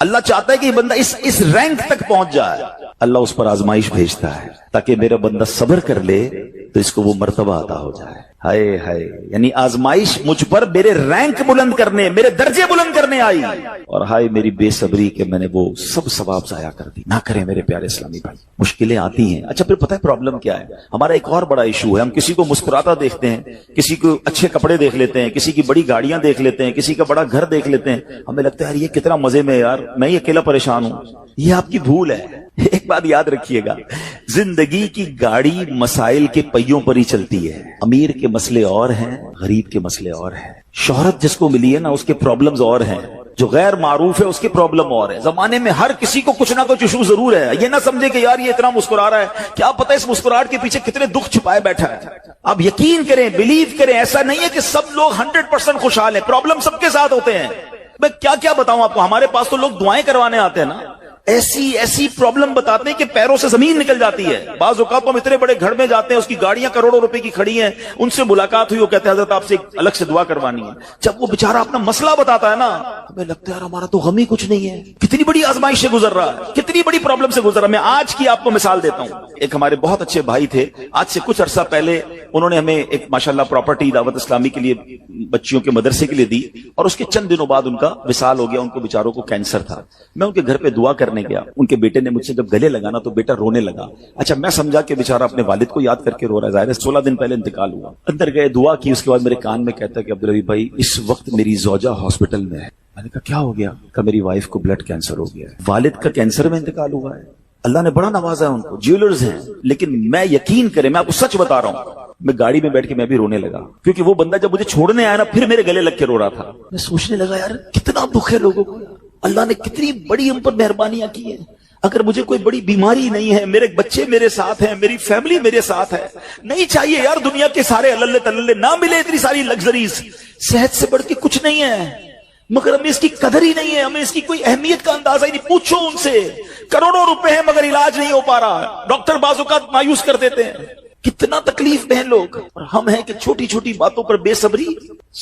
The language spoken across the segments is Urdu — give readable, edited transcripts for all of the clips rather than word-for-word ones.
اللہ چاہتا ہے کہ یہ بندہ اس رینک تک پہنچ جائے. اللہ اس پر آزمائش بھیجتا ہے تاکہ میرا بندہ صبر کر لے تو اس کو وہ مرتبہ عطا ہو جائے. ہائے ہائے، یعنی آزمائش مجھ پر میرے رینک بلند کرنے، میرے درجے بلند کرنے آئی، اور ہائے میری بے صبری کہ میں نے وہ سب ثواب ضائع کر دی. نہ کریں میرے پیارے اسلامی بھائی، مشکلیں آتی ہیں. اچھا پھر پتہ ہے پرابلم کیا ہے؟ ہمارا ایک اور بڑا ایشو ہے، ہم کسی کو مسکراتا دیکھتے ہیں، کسی کو اچھے کپڑے دیکھ لیتے ہیں، کسی کی بڑی گاڑیاں دیکھ لیتے ہیں، کسی کا بڑا گھر دیکھ لیتے ہیں، ہمیں لگتا ہے یار یہ کتنا مزے میں، یار میں ہی اکیلا پریشان ہوں. یہ آپ کی بھول ہے. ایک بات یاد رکھیے گا، زندگی کی گاڑی مسائل کے پہیوں پر ہی چلتی ہے. امیر کے مسئلے اور ہیں، غریب کے مسئلے اور ہیں. شہرت جس کو ملی ہے نا، اس کے پرابلمز اور ہیں. جو غیر معروف ہے اس کی پرابلم اور ہے. زمانے میں ہر کسی کو کچھ نہ کچھ ایشو ضرور ہے. یہ نہ سمجھے کہ یار یہ اتنا مسکرا رہا ہے، کیا پتہ اس مسکراہٹ کے پیچھے کتنے دکھ چھپائے بیٹھا ہے. آپ یقین کریں، بلیو کریں، ایسا نہیں ہے کہ سب لوگ 100% خوشحال ہیں. پرابلم سب کے ساتھ ہوتے ہیں. میں کیا کیا بتاؤں آپ کو، ہمارے پاس تو لوگ دعائیں کروانے آتے ہیں نا، ایسی پرابلم بتاتے ہیں کہ پیروں سے زمین نکل جاتی ہے. بعض اوقات ہم اتنے بڑے گھر میں جاتے ہیں، اس کی گاڑیاں کروڑوں روپے کی کھڑی ہیں، ان سے ملاقات ہوئی، وہ کہتے ہیں حضرت آپ سے الگ سے دعا کروانی ہے. جب وہ بیچارہ اپنا مسئلہ بتاتا ہے نا، ہمیں لگتا ہے یار ہمارا تو غم ہی کچھ نہیں ہے. کتنی بڑی آزمائش سے گزر رہا ہے، کتنی بڑی پرابلم سے گزر رہا ہے. میں آج کی آپ کو مثال دیتا ہوں. ایک ہمارے بہت اچھے بھائی تھے، آج سے کچھ عرصہ پہلے انہوں نے ہمیں ایک ماشاءاللہ پراپرٹی دعوت اسلامی کے لیے بچیوں کے مدرسے کے لیے دی، اور اس کے چند دنوں بعد ان کا وصال ہو گیا. ان کو بیچاروں کو کینسر تھا. میں ان کے گھر پہ دعا کرنے گیا. ان کے بیٹے نے مجھ سے جب گلے لگانا تو بیٹا رونے لگا. اچھا میں سمجھا کہ بیچارہ اپنے والد کو یاد کر کے رو رہا ہے، ظاہر ہے 16 دن پہلے انتقال ہوا. اندر گئے، دعا کی، اس کے بعد میرے کان میں کہتا ہے کہ عبدالرحیم بھائی اس وقت میری زوجہ ہاسپٹل میں ہے. میں نے کہا کیا ہو گیا؟ کہ میری وائف کو بلڈ کینسر ہو گیا ہے. والد کا کینسر میں انتقال ہوا ہے. اللہ نے بڑا نوازا ہے ان کو، جیولرز ہیں. لیکن میں یقین کریں، میں آپ کو سچ بتا رہا ہوں، میں گاڑی میں بیٹھ کے میں بھی رونے لگا، کیونکہ وہ بندہ جب مجھے چھوڑنے آیا نا پھر میرے گلے لگ کے رو رہا تھا. میں سوچنے لگا یار کتنا دکھ ہے لوگوں کو، اللہ نے کتنی بڑی ہم پر مہربانیاں کی ہیں. اگر مجھے کوئی بڑی بیماری نہیں ہے، میرے بچے میرے ساتھ ہیں، میری فیملی میرے ساتھ ہے، نہیں چاہیے یار دنیا کے سارے اللہ تللے، نہ ملے اتنی ساری لگژریز، صحت سے بڑھ کے کچھ نہیں ہے، مگر ہمیں اس کی قدر ہی نہیں ہے، ہمیں اس کی کوئی اہمیت کا اندازہ ہی نہیں. پوچھو ان سے، کروڑوں روپے ہیں مگر علاج نہیں ہو پا رہا، ڈاکٹر بعض اوقات مایوس کر دیتے ہیں. کتنا تکلیف میں ہیں لوگ، اور ہم ہیں کہ چھوٹی چھوٹی باتوں پر بے صبری.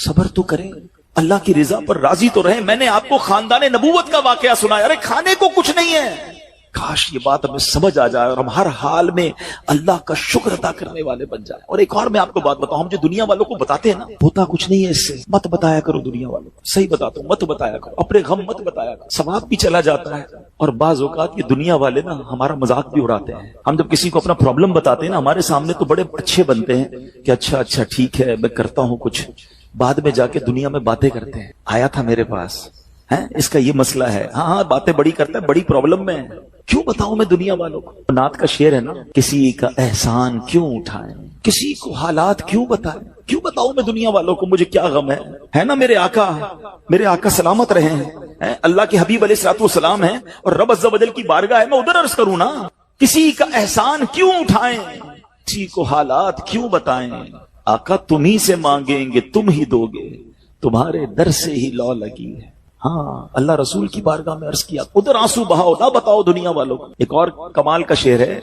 صبر تو کریں، اللہ کی رضا پر راضی تو رہیں. میں نے آپ کو خاندان نبوت کا واقعہ سنایا، ارے کھانے کو کچھ نہیں ہے. کاش یہ بات ہمیں سمجھ آ جائے اور ہم ہر حال میں اللہ کا شکر ادا کرنے والے بن جائیں. اور ایک اور میں آپ کو بات بتاؤں، ہم جو دنیا والوں کو بتاتے ہیں نا، ہوتا کچھ نہیں ہے اس سے. مت بتایا کرو دنیا والوں کو، صحیح بتاتا ہوں، مت بتایا کرو، اپنے غم مت بتایا کرو، ثواب بھی چلا جاتا ہے. اور بعض اوقات یہ دنیا والے نا ہمارا مذاق بھی اڑاتے ہیں. ہم جب کسی کو اپنا پرابلم بتاتے ہیں نا، ہمارے سامنے تو بڑے اچھے بنتے ہیں کہ اچھا ٹھیک ہے میں کرتا ہوں کچھ، بعد میں جا کے دنیا میں باتیں کرتے ہیں، آیا تھا میرے پاس ہے، اس کا یہ مسئلہ ہے، ہاں باتیں بڑی کرتا ہے، بڑی پرابلم میں ہے. کیوں بتاؤں میں دنیا والوں کو؟ نعت کا شعر ہے نا، کسی کا احسان کیوں اٹھائیں، کسی کو حالات کیوں بتائیں، کیوں بتاؤں میں دنیا والوں کو مجھے کیا غم ہے نا. میرے آقا سلامت رہے ہیں، اللہ کے حبیب علیہ الصلوۃ والسلام ہیں، اور رب عز و جل کی بارگاہ ہے، میں ادھر عرض کروں نا. کسی کا احسان کیوں اٹھائیں، کسی کو حالات کیوں بتائیں. آقا تم ہی سے مانگیں گے تم ہی دو گے، تمہارے در سے ہی لو لگی ہے. ہاں اللہ رسول کی بارگاہ میں عرض کیا، ادھر آنسو بہاؤ، نہ بتاؤ دنیا والوں کو. ایک اور کمال کا شعر ہے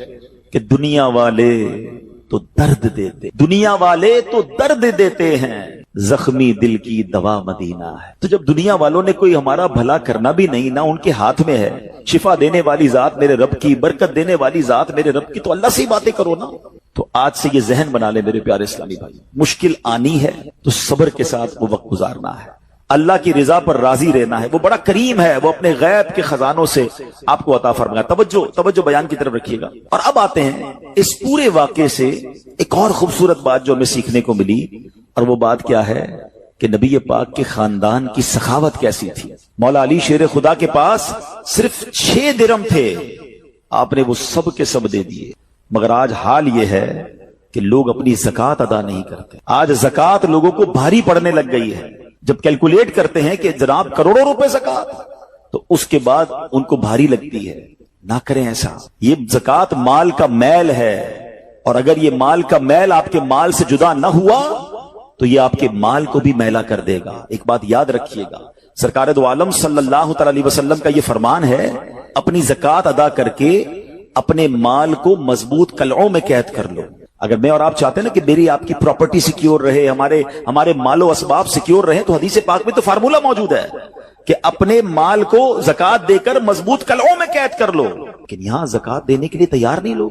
کہ دنیا والے تو درد دیتے ہیں، زخمی دل کی دوا مدینہ ہے. تو جب دنیا والوں نے کوئی ہمارا بھلا کرنا بھی نہیں، نہ ان کے ہاتھ میں ہے، شفا دینے والی ذات میرے رب کی، برکت دینے والی ذات میرے رب کی، تو اللہ سے ہی باتیں کرو نا. تو آج سے یہ ذہن بنا لے میرے پیارے اسلامی بھائی، مشکل آنی ہے تو صبر کے ساتھ وہ وقت گزارنا ہے، اللہ کی رضا پر راضی رہنا ہے. وہ بڑا کریم ہے، وہ اپنے غیب کے خزانوں سے آپ کو عطا فرمائے. توجہ بیان کی طرف رکھیے گا. اور اب آتے ہیں اس پورے واقعے سے ایک اور خوبصورت بات جو ہمیں سیکھنے کو ملی، اور وہ بات کیا ہے کہ نبی پاک کے خاندان کی سخاوت کیسی تھی. مولا علی شیر خدا کے پاس صرف 6 درم تھے، آپ نے وہ سب کے سب دے دیے. مگر آج حال یہ ہے کہ لوگ اپنی زکوٰۃ ادا نہیں کرتے. آج زکوٰۃ لوگوں کو بھاری پڑنے لگ گئی ہے. جب کیلکولیٹ کرتے ہیں کہ جناب کروڑوں روپے زکوٰۃ، تو اس کے بعد ان کو بھاری لگتی ہے. نہ کریں ایسا. یہ زکوٰۃ مال کا میل ہے، اور اگر یہ مال کا میل آپ کے مال سے جدا نہ ہوا تو یہ آپ کے مال کو بھی میلا کر دے گا. ایک بات یاد رکھیے گا، سرکار دو عالم صلی اللہ تعالی علیہ وسلم کا یہ فرمان ہے، اپنی زکوٰۃ ادا کر کے اپنے مال کو مضبوط قلعوں میں قید کر لو. اگر میں اور آپ چاہتے ہیں نا کہ میری آپ کی پراپرٹی سیکیور رہے، ہمارے مال و اسباب سیکیور رہے، تو حدیث پاک میں تو فارمولہ موجود ہے. کہ اپنے مال کو زکات دے کر مضبوط قلعوں میں قید کر لو، لیکن یہاں زکات دینے کے لیے تیار نہیں لوگ،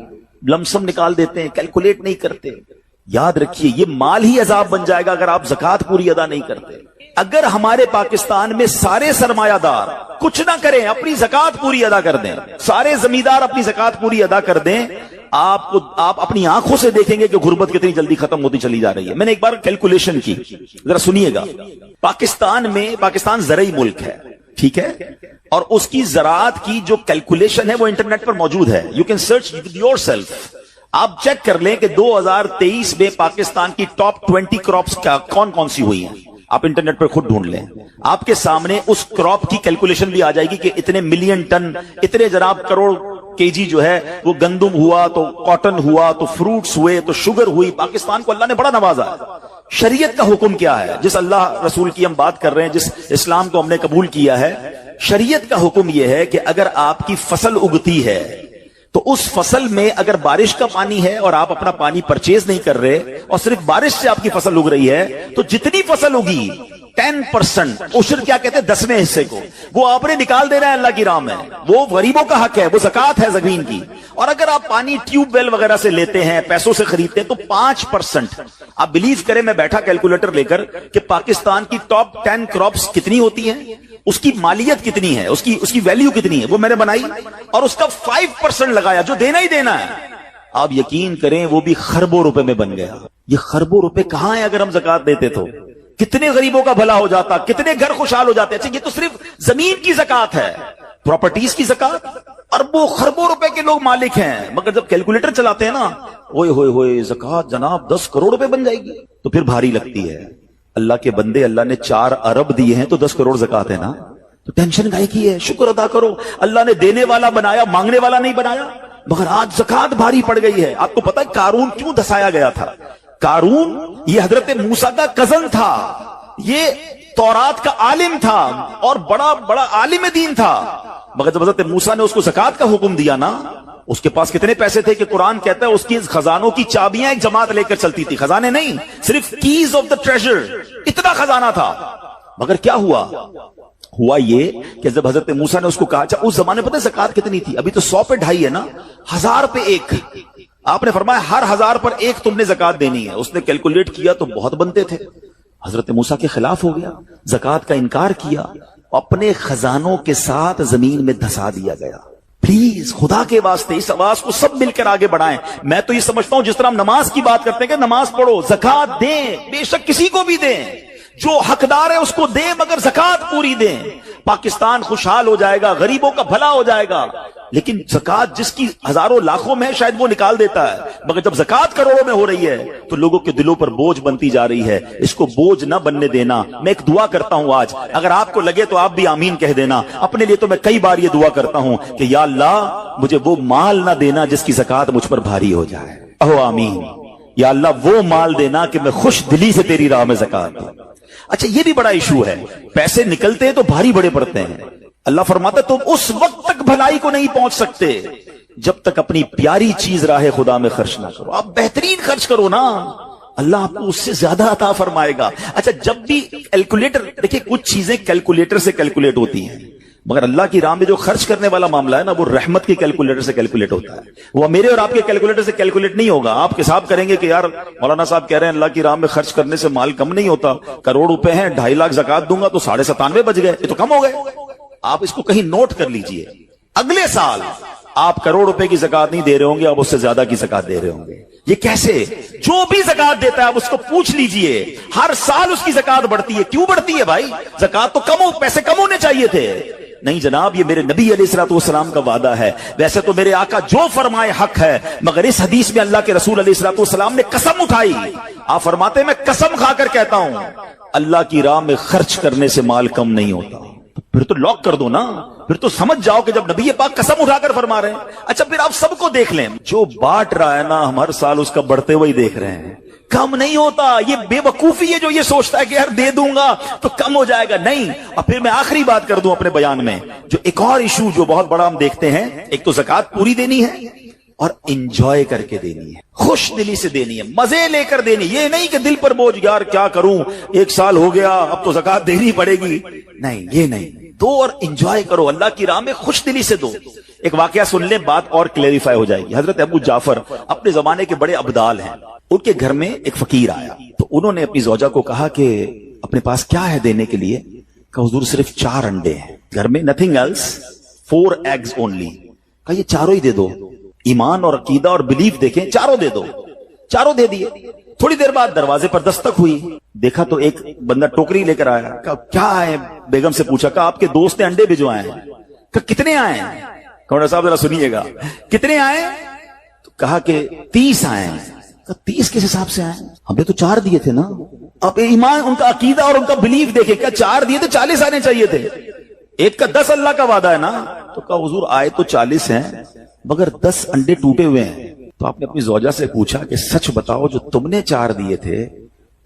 لمسم نکال دیتے ہیں، کیلکولیٹ نہیں کرتے۔ یاد رکھیے یہ مال ہی عذاب بن جائے گا اگر آپ زکات پوری ادا نہیں کرتے۔ اگر ہمارے پاکستان میں سارے سرمایہ دار کچھ نہ کریں، اپنی زکات پوری ادا کر دیں، سارے زمیندار اپنی زکات پوری ادا کر دیں، آپ اپنی آنکھوں سے دیکھیں گے کہ غربت کتنی جلدی ختم ہوتی چلی جا رہی ہے۔ میں نے ایک بار کیلکولیشن کی، ذرا سنیے گا۔ پاکستان زرعی ملک ہے، ٹھیک ہے، اور اس کی زراعت کی جو کیلکولیشن ہے وہ انٹرنیٹ پر موجود ہے، you can search your self. آپ چیک کر لیں کہ 2023 میں پاکستان کی ٹاپ 20 کراپس کون کون سی ہوئی ہیں، آپ انٹرنیٹ پر خود ڈھونڈ لیں، آپ کے سامنے اس کراپ کی کیلکولیشن بھی آ جائے گی کہ اتنے ملین ٹن، اتنے جناب کروڑ کے جی جو ہے وہ گندم ہوا، تو کاٹن ہوا، تو فروٹس ہوئے، تو شوگر ہوئی۔ پاکستان کو اللہ نے بڑا نوازا ہے۔ شریعت کا حکم کیا ہے؟ جس اللہ رسول کی ہم بات کر رہے ہیں، جس اسلام کو ہم نے قبول کیا ہے، شریعت کا حکم یہ ہے کہ اگر آپ کی فصل اگتی ہے تو اس فصل میں اگر بارش کا پانی ہے اور آپ اپنا پانی پرچیز نہیں کر رہے اور صرف بارش سے آپ کی فصل اگ رہی ہے، تو جتنی فصل اگی 10% عشر کیا کہتے ہیں 10ویں حصے کو، وہ آپ نے نکال دینا ہے اللہ کی راہ میں، وہ غریبوں کا حق ہے، وہ زکات ہے زمین کی۔ اور اگر آپ پانی ٹیوب ویل وغیرہ سے لیتے ہیں، پیسوں سے خریدتے ہیں، تو 5%۔ آپ بلیو کریں، میں بیٹھا کیلکولیٹر لے کر کہ پاکستان کی ٹاپ 10 کراپس کتنی ہوتی ہیں، اس کی مالیت کتنی ہے، اس کی ویلیو کتنی ہے، وہ میں نے بنائی اور اس کا 5% لگایا جو دینا ہی دینا ہے۔ آپ یقین کریں وہ بھی خربوں روپے میں بن گیا۔ یہ خربوں روپے کہاں ہیں اگر ہم زکات دیتے تو؟ کتنے غریبوں کا بھلا ہو جاتا، کتنے گھر خوشحال ہو جاتے۔ اچھا یہ تو صرف زمین کی زکات ہے، پراپرٹیز کی زکات اربوں خربوں روپے کے لوگ مالک ہیں، مگر جب کیلکولیٹر چلاتے ہیں نا، ہوئے ہوئے ہوئے زکات جناب 10 کروڑ روپے بن جائے گی، تو پھر بھاری لگتی ہے۔ اللہ کے بندے، اللہ نے 4 ارب دیے ہیں تو 10 کروڑ زکات ہے نا، تو ٹینشن گائے کی ہے، شکر ادا کرو۔ اللہ نے دینے والا بنایا، مانگنے والا نہیں بنایا۔ مگر آج زکات بھاری پڑ گئی ہے۔ آپ کو پتہ ہے قارون کیوں دسایا گیا تھا؟ قارون یہ حضرت موسیٰ کا کزن تھا، یہ تورات کا عالم تھا اور بڑا عالم دین تھا، مگر جب حضرت موسیٰ نے اس کو زکات کا حکم دیا نا، اس کے پاس کتنے پیسے تھے کہ قرآن کہتا ہے اس کی خزانوں کی چابیاں ایک جماعت لے کر چلتی تھی، خزانے نہیں، صرف کیز آف دا ٹریجر، اتنا خزانہ تھا۔ مگر کیا ہوا یہ کہ جب حضرت موسیٰ نے اس کو کہا، اچھا اس زمانے پتہ زکات کتنی تھی؟ ابھی تو 100 پہ 2.5 ہے نا، 1000 پہ 1۔ آپ نے فرمایا ہر 1000 پر 1 تم نے زکات دینی ہے۔ اس نے کیلکولیٹ کیا تو بہت بنتے تھے، حضرت موسیٰ کے خلاف ہو گیا، زکات کا انکار کیا، اپنے خزانوں کے ساتھ زمین میں دھسا دیا گیا۔ پلیز خدا کے واسطے اس آواز کو سب مل کر آگے بڑھائیں۔ میں تو یہ سمجھتا ہوں جس طرح ہم نماز کی بات کرتے ہیں کہ نماز پڑھو، زکات دیں، بے شک کسی کو بھی دیں، جو حقدار ہے اس کو دیں، مگر زکات پوری دیں۔ پاکستان خوشحال ہو جائے گا، غریبوں کا بھلا ہو جائے گا۔ لیکن زکات جس کی ہزاروں لاکھوں میں شاید وہ نکال دیتا ہے، مگر جب زکات کروڑوں میں ہو رہی ہے تو لوگوں کے دلوں پر بوجھ بنتی جا رہی ہے۔ اس کو بوجھ نہ بننے دینا۔ میں ایک دعا کرتا ہوں آج، اگر آپ کو لگے تو آپ بھی آمین کہہ دینا۔ اپنے لیے تو میں کئی بار یہ دعا کرتا ہوں کہ یا اللہ مجھے وہ مال نہ دینا جس کی زکات مجھ پر بھاری ہو جائے۔ اہو آمین۔ یا اللہ وہ مال دینا کہ میں خوش دلی سے تیری راہ میں زکات دوں۔ اچھا یہ بھی بڑا ایشو ہے، پیسے نکلتے ہیں تو بھاری بڑے پڑتے ہیں۔ اللہ فرماتا تم اس وقت تک بھلائی کو نہیں پہنچ سکتے جب تک اپنی پیاری چیز راہ خدا میں خرچ نہ کرو۔ آپ بہترین خرچ کرو نا، اللہ آپ کو اس سے زیادہ عطا فرمائے گا۔ اچھا جب بھی کیلکولیٹر، دیکھیں کچھ چیزیں کیلکولیٹر سے کیلکولیٹ ہوتی ہیں، مگر اللہ کی راہ میں جو خرچ کرنے والا معاملہ ہے نا، وہ رحمت کے کیلکولیٹر سے کیلکولیٹ ہوتا ہے۔ وہ میرے اور آپ کے کیلکولیٹر سے کیلکولیٹ نہیں ہوگا۔ آپ حساب کریں گے کہ یار مولانا صاحب کہہ رہے ہیں اللہ کی راہ میں خرچ کرنے سے مال کم نہیں ہوتا، کروڑ روپے ہیں، 2.5 لاکھ زکات دوں گا تو 97.5 بچ گئے، یہ تو کم ہو گئے۔ آپ اس کو کہیں نوٹ کر لیجئے، اگلے سال آپ کروڑ روپے کی زکات نہیں دے رہے ہوں گے، آپ اس سے زیادہ کی زکات دے رہے ہوں گے۔ یہ کیسے؟ جو بھی زکات دیتا ہے آپ اس کو پوچھ لیجئے، ہر سال اس کی زکات بڑھتی ہے۔ کیوں بڑھتی ہے بھائی؟ زکات تو کم ہو، پیسے کم ہونے چاہیے تھے۔ نہیں جناب، یہ میرے نبی علیہ الصلوۃ والسلام کا وعدہ ہے۔ ویسے تو میرے آقا جو فرمائے حق ہے، مگر اس حدیث میں اللہ کے رسول علیہ الصلوۃ والسلام نے قسم اٹھائی۔ آپ فرماتے ہیں میں قسم کھا کر کہتا ہوں اللہ کی راہ میں خرچ کرنے سے مال کم نہیں ہوتا۔ پھر تو لاک کر دو نا، پھر تو سمجھ جاؤ کہ جب نبی پاک قسم اٹھا کر فرما رہے ہیں۔ اچھا پھر آپ سب کو دیکھ لیں، جو بانٹ رہا ہے نا ہم ہر سال اس کا بڑھتے ہوئے دیکھ رہے ہیں، کم نہیں ہوتا۔ یہ بے وقوفی ہے جو یہ سوچتا ہے کہ یار دے دوں گا تو کم ہو جائے گا، نہیں۔ اور پھر میں آخری بات کر دوں اپنے بیان میں، جو ایک اور ایشو جو بہت بڑا ہم دیکھتے ہیں، ایک تو زکات پوری دینی ہے، اور انجوائے کر کے دینی ہے، خوش دلی سے دینی ہے، مزے لے کر دینی، یہ نہیں کہ دل پر بوجھ، یار کیا کروں 1 سال ہو گیا اب تو زکات دینی پڑے گی، نہیں یہ نہیں، دو اور انجوائے کرو، اللہ کی راہ میں خوش دلی سے دو۔ ایک واقعہ سن لیں، بات اور کلیریفائی ہو جائے گی۔ حضرت ابو جعفر اپنے زمانے کے بڑے ابدال ہیں، ان کے گھر میں ایک فقیر آیا تو انہوں نے اپنی زوجہ کو کہا کہ اپنے پاس کیا ہے دینے کے لیے؟ کہ حضور صرف 4 انڈے ہیں گھر میں، نتھنگ ایلس، 4 ایگز اونلی۔ کہا یہ چاروں ہی دے دو، ایمان اور عقیدہ اور بلیف دیکھیں، چاروں دے دو، چاروں دے دیے۔ تھوڑی دیر بعد دروازے پر دستک ہوئی، دیکھا تو ایک بندہ ٹوکری لے کر آیا، کہا کیا ہے؟ بیگم سے پوچھا، کہا آپ کے دوست نے انڈے بھجوائے ہیں۔ کہا کتنے آئے ہیں؟ کہا صاحب ذرا سنیے گا، کتنے آئے؟ تو کہا کہ 30 آئے ہیں۔ کہا 30 کس حساب سے آئے؟ ہم نے تو 4 دیے تھے نا۔ اب ایمان، ان کا عقیدہ اور ان کا بلیف دیکھے، کیا 4 دیے تو 40 آنے چاہیے تھے، ایک کا 10 اللہ کا وعدہ ہے نا۔ تو کہا حضور آئے تو 40 ہیں مگر 10 انڈے ٹوٹے ہوئے ہیں۔ تو آپ نے اپنی زوجہ سے پوچھا کہ سچ بتاؤ، جو تم نے 4 دیے تھے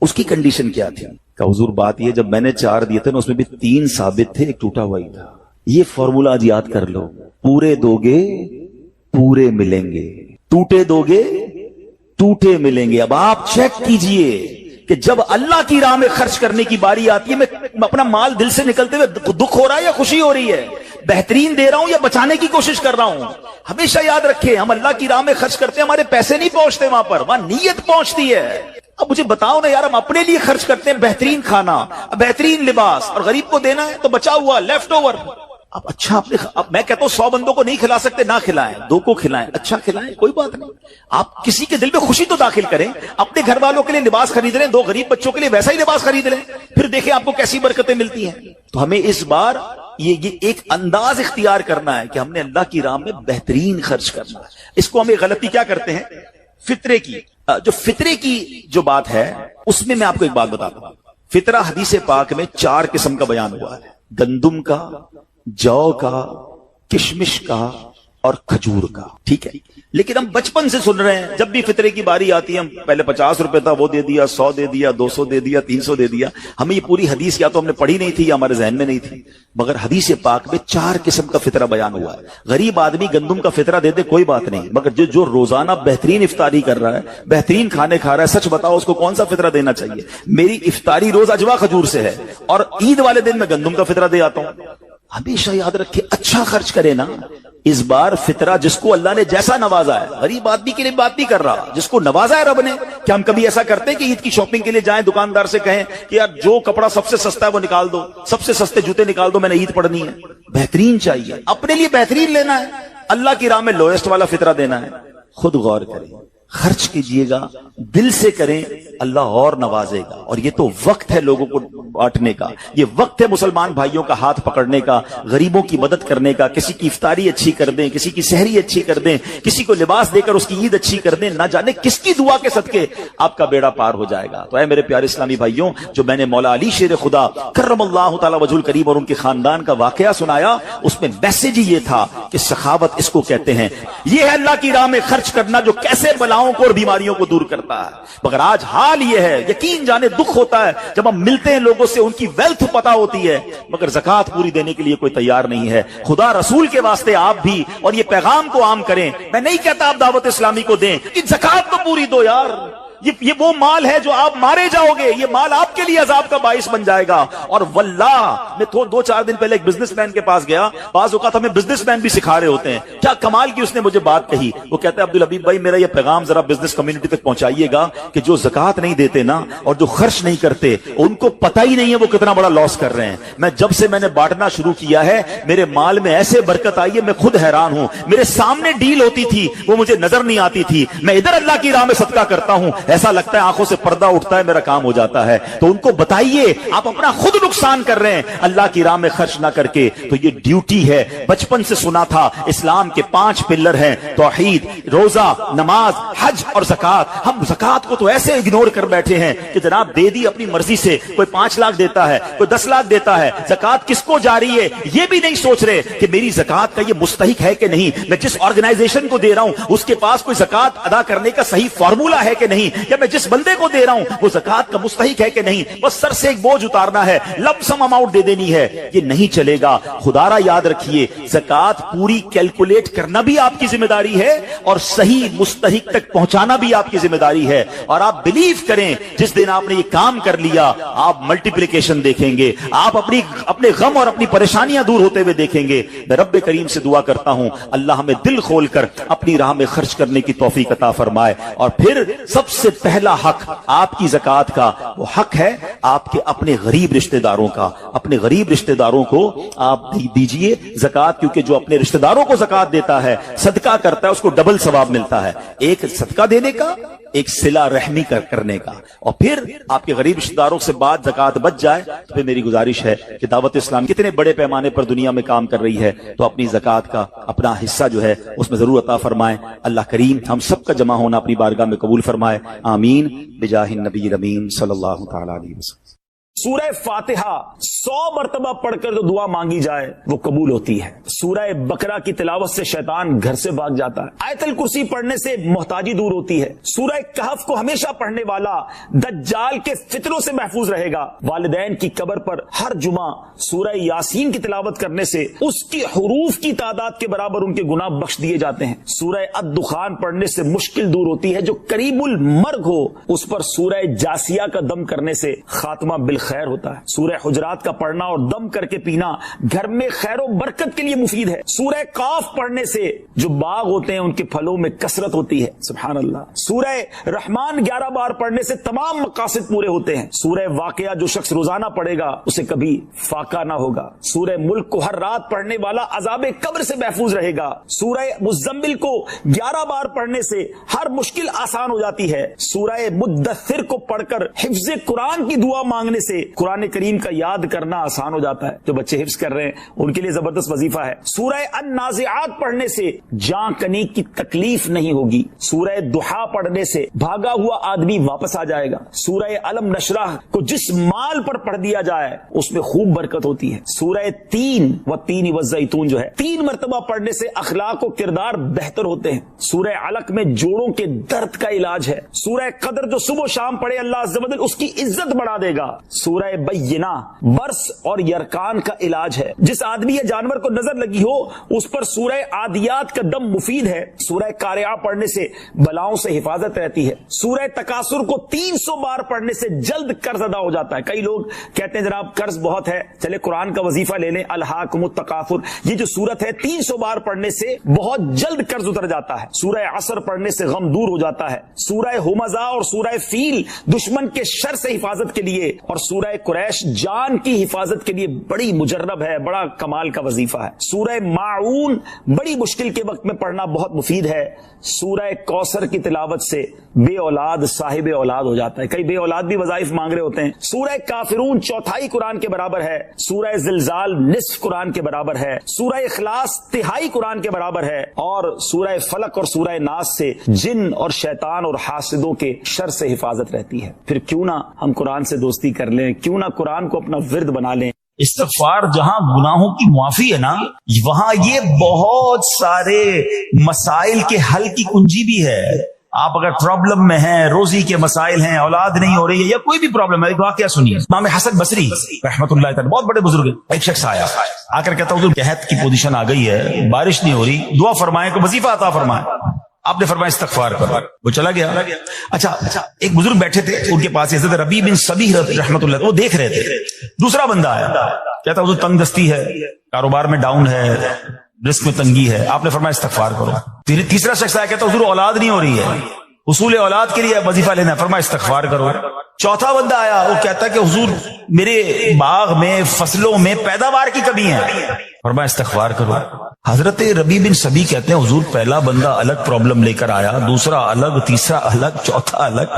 اس کی کنڈیشن کیا تھی؟ کہ حضور بات یہ، جب میں نے 4 دیے تھے نا اس میں بھی 3 ثابت تھے، ایک ٹوٹا ہوا ہی تھا۔ یہ فارمولا آج یاد کر لو، پورے دو گے پورے ملیں گے، ٹوٹے دو گے ٹوٹے ملیں گے۔ اب آپ چیک کیجئے کہ جب اللہ کی راہ میں خرچ کرنے کی باری آتی ہے، میں اپنا مال دل سے نکلتے ہوئے دکھ ہو رہا ہے یا خوشی ہو رہی ہے، بہترین دے رہا ہوں یا بچانے کی کوشش کر رہا ہوں؟ ہمیشہ یاد رکھیں، ہم اللہ کی راہ میں خرچ کرتے ہیں، ہمارے پیسے نہیں پہنچتے وہاں پر، وہاں نیت پہنچتی ہے۔ اب مجھے بتاؤ نا یار، ہم اپنے لیے خرچ کرتے ہیں بہترین کھانا، بہترین لباس، اور غریب کو دینا ہے تو بچا ہوا لیفٹ اوور۔ اب اچھا اب میں کہتا ہوں 100 بندوں کو نہیں کھلا سکتے، نہ کھلائیں، 2 کو کھلائیں، اچھا کھلائیں، کوئی بات نہیں۔ آپ کسی کے دل میں خوشی تو داخل کریں، اپنے گھر والوں کے لیے لباس خرید لیں، 2 غریب بچوں کے لیے ویسا ہی لباس خرید لیں، پھر دیکھیں آپ کو کیسی برکتیں ملتی ہیں۔ تو ہمیں اس بار یہ ایک انداز اختیار کرنا ہے کہ ہم نے اللہ کی راہ میں بہترین خرچ کرنا ہے۔ اس کو ہمیں غلطی کیا کرتے ہیں؟ فطرے کی، جو فطرے کی جو بات ہے اس میں آپ کو ایک بات بتاتا ہوں۔ فطرہ حدیث پاک میں 4 قسم کا بیان ہوا ہے، گندم کا، جو کا، کشمش کا اور کھجور کا، ٹھیک ہے؟ لیکن ہم بچپن سے سن رہے ہیں، جب بھی فطرے کی باری آتی ہے ہم پہلے 50 روپے تھا وہ دے دیا، 100 دے دیا، 200 دے دیا، 300 دے دیا۔ ہمیں یہ پوری حدیث یا تو ہم نے پڑھی نہیں تھی یا ہمارے ذہن میں نہیں تھی، مگر حدیث پاک میں 4 قسم کا فطرہ بیان ہوا ہے۔ غریب آدمی گندم کا فطرہ دے دے کوئی بات نہیں، مگر جو روزانہ بہترین افطاری کر رہا ہے، بہترین کھانے کھا رہا ہے، سچ بتاؤ اس کو کون سا فطرہ دینا چاہیے؟ میری افطاری روز اجوا کھجور سے ہے اور عید والے دن میں گندم کا فطرہ دے آتا ہوں۔ ہمیشہ یاد رکھے، اچھا خرچ کرے نا۔ اس بار فطرہ جس کو اللہ نے جیسا نوازا ہے، غریب آدمی کے لیے بات نہیں کر رہا، جس کو نوازا ہے رب نے۔ کیا ہم کبھی ایسا کرتے ہیں کہ عید کی شاپنگ کے لیے جائیں دکاندار سے کہیں کہ یار جو کپڑا سب سے سستا ہے وہ نکال دو، سب سے سستے جوتے نکال دو، میں نے عید پڑھنی ہے؟ بہترین چاہیے، اپنے لیے بہترین لینا ہے، اللہ کی راہ میں لوئسٹ والا فطرہ دینا ہے۔ خود غور کریں، خرچ کیجئے گا، دل سے کریں، اللہ اور نوازے گا۔ اور یہ تو وقت ہے لوگوں کو بانٹنے کا، یہ وقت ہے مسلمان بھائیوں کا ہاتھ پکڑنے کا، غریبوں کی مدد کرنے کا، کسی کی افطاری اچھی کر دیں، کسی کی سحری اچھی کر دیں، کسی کو لباس دے کر اس کی عید اچھی کر دیں، نہ جانے کس کی دعا کے صدقے آپ کا بیڑا پار ہو جائے گا۔ تو اے میرے پیارے اسلامی بھائیوں، جو میں نے مولا علی شیر خدا کرم اللہ تعالی وجہ الکریم اور ان کے خاندان کا واقعہ سنایا، اس میں میسج ہی یہ تھا کہ سخاوت اس کو کہتے ہیں، یہ ہے اللہ کی راہ میں خرچ کرنا جو کیسے بلاؤں کو اور بیماریوں کو دور کرتا ہے۔ مگر آج حال یہ ہے، یقین جانے دکھ ہوتا ہے جب ہم ملتے ہیں لوگوں سے، ان کی ویلتھ پتہ ہوتی ہے مگر زکوٰۃ پوری دینے کے لیے کوئی تیار نہیں ہے۔ خدا رسول کے واسطے آپ بھی اور یہ پیغام کو عام کریں۔ میں نہیں کہتا آپ دعوت اسلامی کو دیں، کہ زکوٰۃ تو پوری دو یار، یہ وہ مال ہے جو آپ مارے جاؤ گے، یہ مال آپ کے لیے عذاب کا باعث بن جائے گا۔ اور واللہ میں 2-4 دن پہلے ایک بزنس مین کے پاس گیا، بعض اوقات ہمیں بزنس مین بھی سکھا رہے ہوتے ہیں، کیا کمال کی اس نے مجھے بات کہی۔ وہ کہتا ہے عبدالحبیب بھائی میرا یہ پیغام ذرا بزنس کمیونٹی تک پہنچائیے گا کہ جو زکوٰۃ نہیں دیتے نا اور جو خرچ نہیں کرتے، ان کو پتہ ہی نہیں ہے وہ کتنا بڑا لاس کر رہے ہیں۔ جب سے میں نے بانٹنا شروع کیا ہے میرے مال میں ایسے برکت آئی ہے، میں خود حیران ہوں۔ میرے سامنے ڈیل ہوتی تھی وہ مجھے نظر نہیں آتی تھی، میں ادھر اللہ کی راہ میں صدقہ کرتا ہوں، ایسا لگتا ہے آنکھوں سے پردہ اٹھتا ہے، میرا کام ہو جاتا ہے۔ تو ان کو بتائیے آپ اپنا خود نقصان کر رہے ہیں اللہ کی راہ میں خرچ نہ کر کے۔ تو یہ ڈیوٹی ہے، بچپن سے سنا تھا اسلام کے 5 پلر ہیں، توحید، روزہ، نماز، حج اور زکوٰۃ۔ ہم زکوٰۃ کو تو ایسے اگنور کر بیٹھے ہیں کہ جناب دے دی اپنی مرضی سے، کوئی 5 لاکھ دیتا ہے، کوئی 10 لاکھ دیتا ہے، زکوٰۃ کس کو جا رہی ہے یہ بھی نہیں سوچ رہے کہ میری زکوٰۃ کا یہ مستحق ہے کہ نہیں، میں جس آرگنائزیشن کو دے رہا ہوں اس کے پاس کوئی زکوٰۃ ادا کرنے کا صحیح فارمولا ہے کہ نہیں، یا میں جس بندے کو دے رہا ہوں وہ زکات کا مستحق ہے کہ نہیں, بس سر سے ایک بوجھ اتارنا ہے, لم سم اماؤنٹ دے دینی ہے, یہ نہیں چلے گا. خدا را یاد رکھیے, زکات پوری کیلکولیٹ کرنا بھی آپ کی ذمہ داری ہے اور صحیح مستحق تک پہنچانا بھی آپ کی ذمہ داری ہے. اور آپ بلیو کریں, جس دن آپ نے یہ کام کر لیا آپ ملٹیپلیکیشن دیکھیں گے, آپ اپنے غم اور اپنی پریشانیاں دور ہوتے ہوئے دیکھیں گے. میں رب کریم سے دعا کرتا ہوں اللہ ہمیں دل کھول کر اپنی راہ میں خرچ کرنے کی توفیق عطا فرمائے. اور پھر سب سے پہلا حق آپ کی زکات کا وہ حق ہے آپ کے اپنے غریب رشتہ داروں کا. اپنے غریب رشتہ داروں کو آپ دیجئے زکات, کیونکہ جو اپنے رشتہ داروں کو زکات دیتا ہے, صدقہ کرتا ہے, اس کو ڈبل ثواب ملتا ہے, ایک صدقہ دینے کا, ایک صلہ رحمی کرنے کا. اور پھر آپ کے غریب رشتہ داروں سے بات زکات بچ جائے تو پھر میری گزارش ہے کہ دعوت اسلام کتنے بڑے پیمانے پر دنیا میں کام کر رہی ہے, تو اپنی زکات کا اپنا حصہ جو ہے اس میں ضرور عطا فرمائیں. اللہ کریم ہم سب کا جمع ہونا اپنی بارگاہ میں قبول فرمائے, آمین بجاہ النبی الامین صلی اللہ تعالی علیہ وسلم. سورہ فاتحہ 100 مرتبہ پڑھ کر جو دعا مانگی جائے وہ قبول ہوتی ہے. سورہ بقرہ کی تلاوت سے شیطان گھر سے بھاگ جاتا ہے. آیت الکرسی پڑھنے سے محتاجی دور ہوتی ہے. سورہ کہف کو ہمیشہ پڑھنے والا دجال کے فتنوں سے محفوظ رہے گا. والدین کی قبر پر ہر جمعہ سورہ یاسین کی تلاوت کرنے سے اس کی حروف کی تعداد کے برابر ان کے گناہ بخش دیے جاتے ہیں. سورہ الدخان پڑھنے سے مشکل دور ہوتی ہے. جو قریب المرگ ہو اس پر سورہ جاسیہ کا دم کرنے سے خاتمہ بالخیر ہوتا ہے. سورہ حجرات کا پڑھنا اور دم کر کے پینا گھر میں خیر و برکت کے لیے مفید ہے. سورہ قاف پڑھنے سے جو باغ ہوتے ہیں ان کے پھلوں میں کثرت ہوتی ہے. سبحان اللہ. سورہ رحمان 11 بار پڑھنے سے تمام مقاصد پورے ہوتے ہیں. سورہ واقعہ جو شخص روزانہ پڑھے گا اسے کبھی فاقہ نہ ہوگا. سورہ ملک کو ہر رات پڑھنے والا عذاب قبر سے محفوظ رہے گا. سورہ مزمل کو 11 بار پڑھنے سے ہر مشکل آسان ہو جاتی ہے. سورہ مدثر کو پڑھ کر حفظ قرآن کی دعا مانگنے سے قرآن کریم کا یاد کرنا آسان ہو جاتا ہے. جو بچے حفظ کر رہے ہیں ان کے لیے زبردست وظیفہ ہے. سورہ النازعات پڑھنے سے جاں کنی کی تکلیف نہیں ہوگی. سورہ ضحیٰ پڑھنے سے بھاگا ہوا آدمی واپس آ جائے گا. سورہ علم نشرح کو جس مال پر پڑھ دیا جائے اس میں خوب برکت ہوتی ہے. سورہ تین والزیتون جو ہے 3 مرتبہ پڑھنے سے اخلاق و کردار بہتر ہوتے ہیں. سورہ علق میں جوڑوں کے درد کا علاج ہے. سورہ قدر جو صبح و شام پڑھے اللہ عز و جل اس کی عزت بڑھا دے گا. سورہ بینہ برس اور یرکان کا علاج ہے. جس آدمی یا جانور کو نظر لگی ہو اس پر سورہ عادیات کا دم مفید ہے. سورہ قارعہ پڑھنے سے بلاؤں سے حفاظت رہتی ہے. سورہ تکاثر کو 300 بار پڑھنے سے جلد قرض ادا ہو جاتا ہے. کئی لوگ کہتے ہیں جناب قرض بہت ہے, چلے قرآن کا وظیفہ لے لیں, الہاکم التکاثر. یہ جو سورت ہے 300 بار پڑھنے سے بہت جلد قرض اتر جاتا ہے. سورہ عصر پڑھنے سے غم دور ہو جاتا ہے. سورہ ہمزہ اور سورہ فیل دشمن کے شر سے حفاظت کے لیے, اور سورہ قریش جان کی حفاظت کے لیے بڑی مجرب ہے, بڑا کمال کا وظیفہ ہے. سورہ ماعون بڑی مشکل کے وقت میں پڑھنا بہت مفید ہے. سورہ کوثر کی تلاوت سے بے اولاد صاحب اولاد ہو جاتا ہے. کئی بے اولاد بھی وظائف مانگ رہے ہوتے ہیں. سورہ کافرون 1/4 قرآن کے برابر ہے. سورہ زلزال نصف قرآن کے برابر ہے. سورہ اخلاص 1/3 قرآن کے برابر ہے. اور سورہ فلق اور سورہ ناس سے جن اور شیطان اور حاسدوں کے شر سے حفاظت رہتی ہے. پھر کیوں نہ ہم قرآن سے دوستی کر لیں, کیوں نہ قرآن کو اپنا ورد بنا لیں. استغفار جہاں گناہوں کی معافی ہے نا, وہاں یہ بہت سارے مسائل کے حل کی کنجی بھی ہے. آپ اگر پرابلم میں ہیں, روزی کے مسائل ہیں, اولاد نہیں ہو رہی ہے یا کوئی بھی پرابلم ہے, ایک واقعہ سنیے. امام حسن بصری رحمۃ اللہ تعالی بہت بڑے بزرگ ہیں. ایک شخص آ کر کہتا حضور قحط کی پوزیشن آ گئی ہے, بارش نہیں ہو رہی, دعا فرمائیں کہ وظیفہ عطا فرمائیں. آپ نے فرمایا استغفار کرو. وہ چلا گیا. اچھا ایک بزرگ بیٹھے تھے ان کے پاس, حضرت ربیع بن صبیح رحمۃ اللہ, وہ دیکھ رہے تھے. دوسرا بندہ آیا, کہتا حضور تنگ دستی ہے, کاروبار میں ڈاؤن ہے, رزق میں تنگی ہے. آپ نے فرمایا استغفار کرو. تیسرا شخص آیا, کہتا حضور اولاد نہیں ہو رہی ہے, حصول اولاد کے لیے وظیفہ لینا ہے. فرمایا استغفار کرو. چوتھا بندہ آیا, وہ کہتا ہے کہ حضور میرے باغ میں فصلوں میں پیداوار کی کمی ہے. فرمایا استغفار کرو. حضرت ربیع بن صبیح کہتے ہیں حضور پہلا بندہ الگ پرابلم لے کر آیا, دوسرا الگ, تیسرا الگ, چوتھا الگ,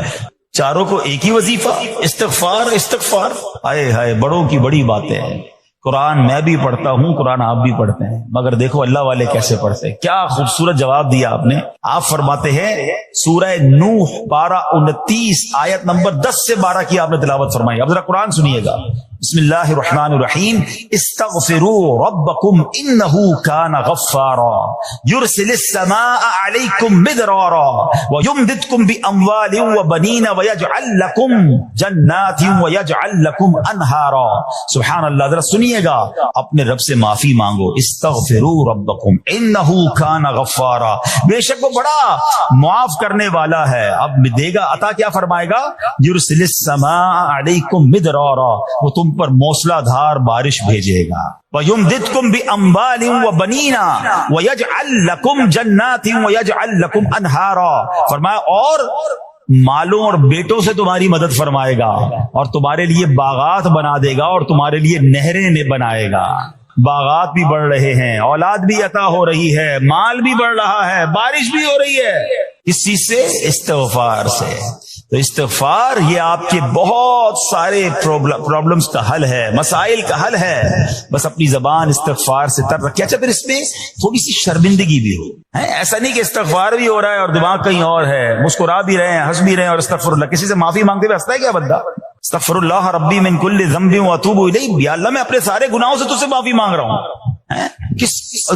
چاروں کو ایک ہی وظیفہ استغفار استغفار. ہائے ہائے بڑوں کی بڑی باتیں ہیں. قرآن میں بھی پڑھتا ہوں, قرآن آپ بھی پڑھتے ہیں, مگر دیکھو اللہ والے کیسے پڑھتے ہیں. کیا خوبصورت جواب دیا آپ نے. آپ فرماتے ہیں سورہ نوح 12:29 آیت نمبر 10 سے 12 کی آپ نے تلاوت فرمائی. اب ذرا قرآن سنیے گا. بسم اللہ الرحمن الرحیم استغفروا ربکم انہ کان غفارا یرسل السماء علیکم مدرارا ویمددکم باموال وبنین ویجعل لکم جنات ویجعل لکم انہارا. سبحان اللہ. ذرا سنیے گا, اپنے رب سے معافی مانگو. استغفروا ربکم انہ کان غفارا, بے شک وہ بڑا معاف کرنے والا ہے. اب دے گا عطا, کیا فرمائے گا؟ یرسل السماء علیکم مدرارا, وہ تم پر موسلا دھار بارش بھیجے گا. وَيُمْدِدْكُمْ بِأَمْوَالٍ وَبَنِينَ وَيَجْعَلْ لَكُمْ جَنَّاتٍ وَيَجْعَلْ لَكُمْ أَنْهَارًا. فرمایا اور مالوں اور بیٹوں سے تمہاری مدد فرمائے گا, اور تمہارے لیے باغات بنا دے گا, اور تمہارے لیے نہریں بنائے گا. باغات بھی بڑھ رہے ہیں, اولاد بھی عطا ہو رہی ہے, مال بھی بڑھ رہا ہے, بارش بھی ہو رہی ہے. اس چیز سے, استغفار سے. تو استغفار یہ آپ کے بہت سارے پرابلمز کا حل ہے, مسائل کا حل ہے. بس اپنی زبان استغفار سے تر رکھے. اچھا, پھر اس میں تھوڑی سی شرمندگی بھی ہو. ایسا نہیں کہ استغفار بھی ہو رہا ہے اور دماغ کہیں اور ہے, مسکرا بھی رہے ہیں, ہنس بھی رہے ہیں, اور استغفر اللہ, کسی سے معافی مانگتے ہوئے ہنستا ہے کیا بندہ؟ استغفر اللہ ربی من کل ذنب واتوب الیہ, یا اللہ میں اپنے سارے گناہوں سے تجھ سے معافی مانگ رہا ہوں.